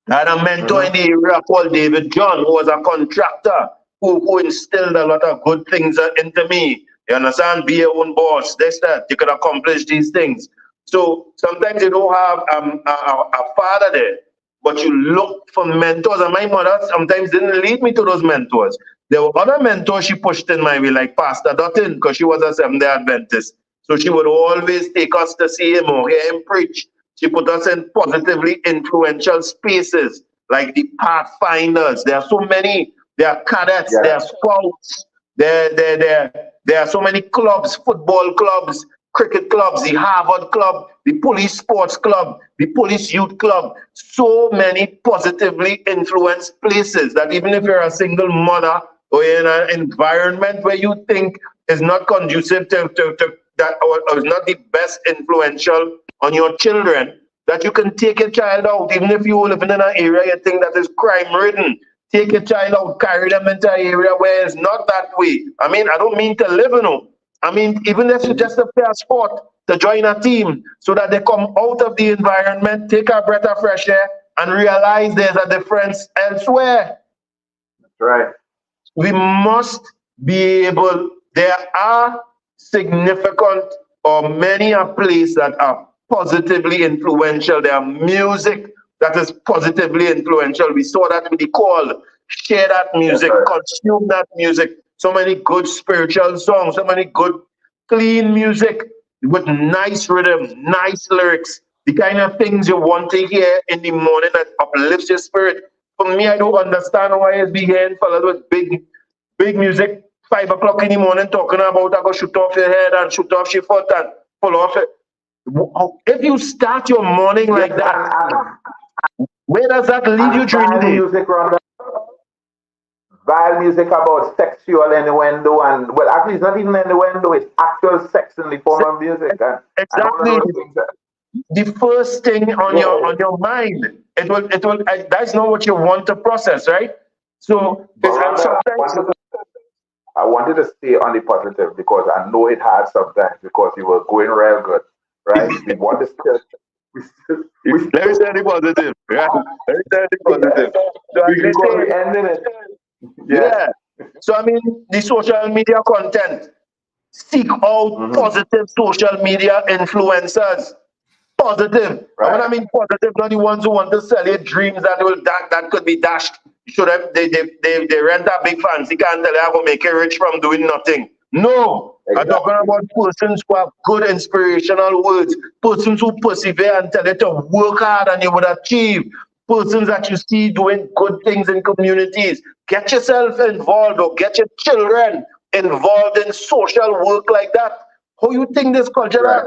I had a mentor in the area called David John, who was a contractor, who instilled a lot of good things into me. You understand? Be your own boss. This, that. You can accomplish these things. So sometimes you don't have a father there, but you look for mentors. And my mother sometimes didn't lead me to those mentors. There were other mentors she pushed in my way, like Pastor Dutton, because she was a Seventh-day Adventist. So she would always take us to see him or hear him preach. She put us in positively influential spaces, like the Pathfinders. There are so many. There are cadets. There are scouts. There are so many clubs, football clubs, cricket clubs, the Harvard Club, the Police Sports Club, the Police Youth Club. So many positively influenced places that even if you're a single mother or in an environment where you think is not conducive to that or is not the best influential on your children, that you can take your child out, even if you're living in an area you think that is crime-ridden. Take your child out, carry them into an area where it's not that way. I mean, I don't mean to live, you know. I mean, even if it's just a fair sport, to join a team so that they come out of the environment, take a breath of fresh air, and realize there's a difference elsewhere. That's right. We must be able, there are significant or many a place that are positively influential. There are music that is positively influential. We saw that with the call. Share that music, consume that music. So many good spiritual songs, so many good, clean music with nice rhythm, nice lyrics, the kind of things you want to hear in the morning that uplifts your spirit. For me, I don't understand why it's be hearing fellas with big music, 5 o'clock in the morning talking about I go shoot off your head and shoot off your foot and pull off it. If you start your morning like that, where does that lead you during the day? Music, Rondell. Vile music about sexual innuendo and, well, actually, it's not even innuendo, it's actual sex in the form of music. Exactly. The first thing on your mind, it will. That's not what you want to process, right? So, I wanted to stay on the positive because I know it hard sometimes because you were going real good, right? We want to still. Let me say the positive. Yeah. Let me say the positive. So we ended it. Yeah. So I mean, the social media content. Seek out positive social media influencers. Positive. Right. When I mean positive, not the ones who want to sell you dreams that could be dashed. Should have they rent a big fancy car and tell you I'm gonna make you rich from doing nothing. No, I'm talking about persons who have good inspirational words, persons who persevere and tell you to work hard and you would achieve, persons that you see doing good things in communities. Get yourself involved or get your children involved in social work like that. How you think this cultural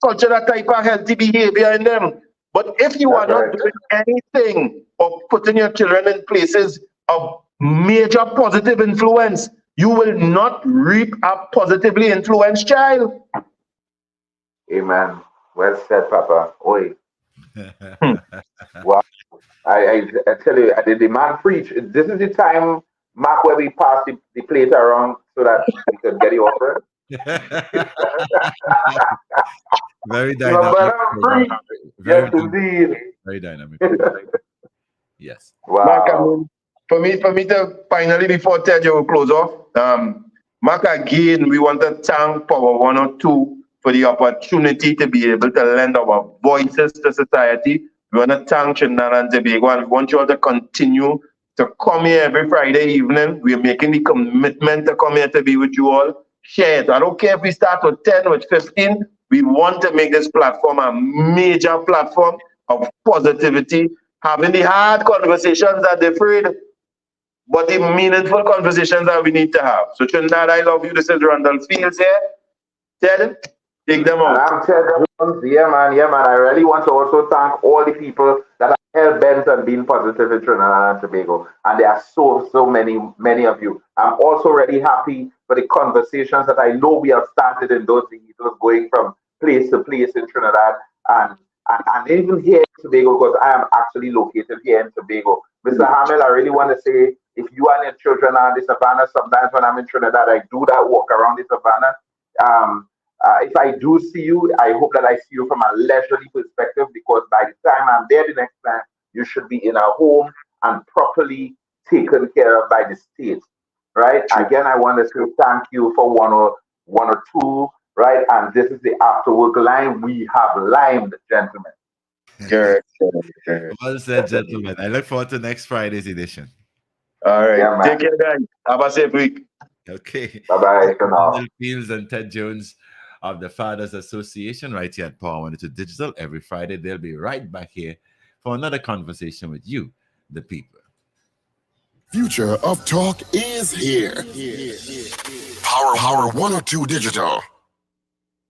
type of healthy behavior in them? But if you are not doing anything or putting your children in places of major positive influence, you will not reap a positively influenced child. Amen. Well said, Papa. Oi. Wow. I tell you, the man preach. This is the time, Mark, where we pass the plate around so that we can get the offer. Very dynamic. Yes, indeed. Very dynamic. Yes. Wow. Mark, I mean, for me to finally, before Ted, you will close off. Mark, again, we want to thank Power 102 for the opportunity to be able to lend our voices to society. We want to thank Trinidad and Tobago, and we want you all to continue to come here every Friday evening. We are making the commitment to come here to be with you all. Share it. I don't care if we start with 10, with 15. We want to make this platform a major platform of positivity, having the hard conversations that they're afraid, but the meaningful conversations that we need to have. So Trinidad, I love you. This is Rondell Fields here. Ted, take them out. I'm Ted Jones. Yeah, man. I really want to also thank all the people that are hell-bent on being positive in Trinidad and Tobago. And there are so many of you. I'm also really happy for the conversations that I know we have started in those vehicles going from place to place in Trinidad and even here in Tobago, because I am actually located here in Tobago. Mr. Hamill, I really want to say, if you and your children are in the savannah, sometimes when I'm in Trinidad, I do that walk around the savannah. If I do see you, I hope that I see you from a leisurely perspective, because by the time I'm there the next time, you should be in a home and properly taken care of by the state, right? Again, I want to say thank you for 102, right? And this is the after work line. We have limed, gentlemen. Good. Well said, gentlemen. I look forward to next Friday's edition. All right. Yeah, take care, guys. Have a safe week. Okay. Bye-bye for now. Rondell Fields and Ted Jones of the Fathers Association right here at Power 102 Digital. Every Friday, they'll be right back here for another conversation with you, the people. Future of Talk is here. Power 102 Digital.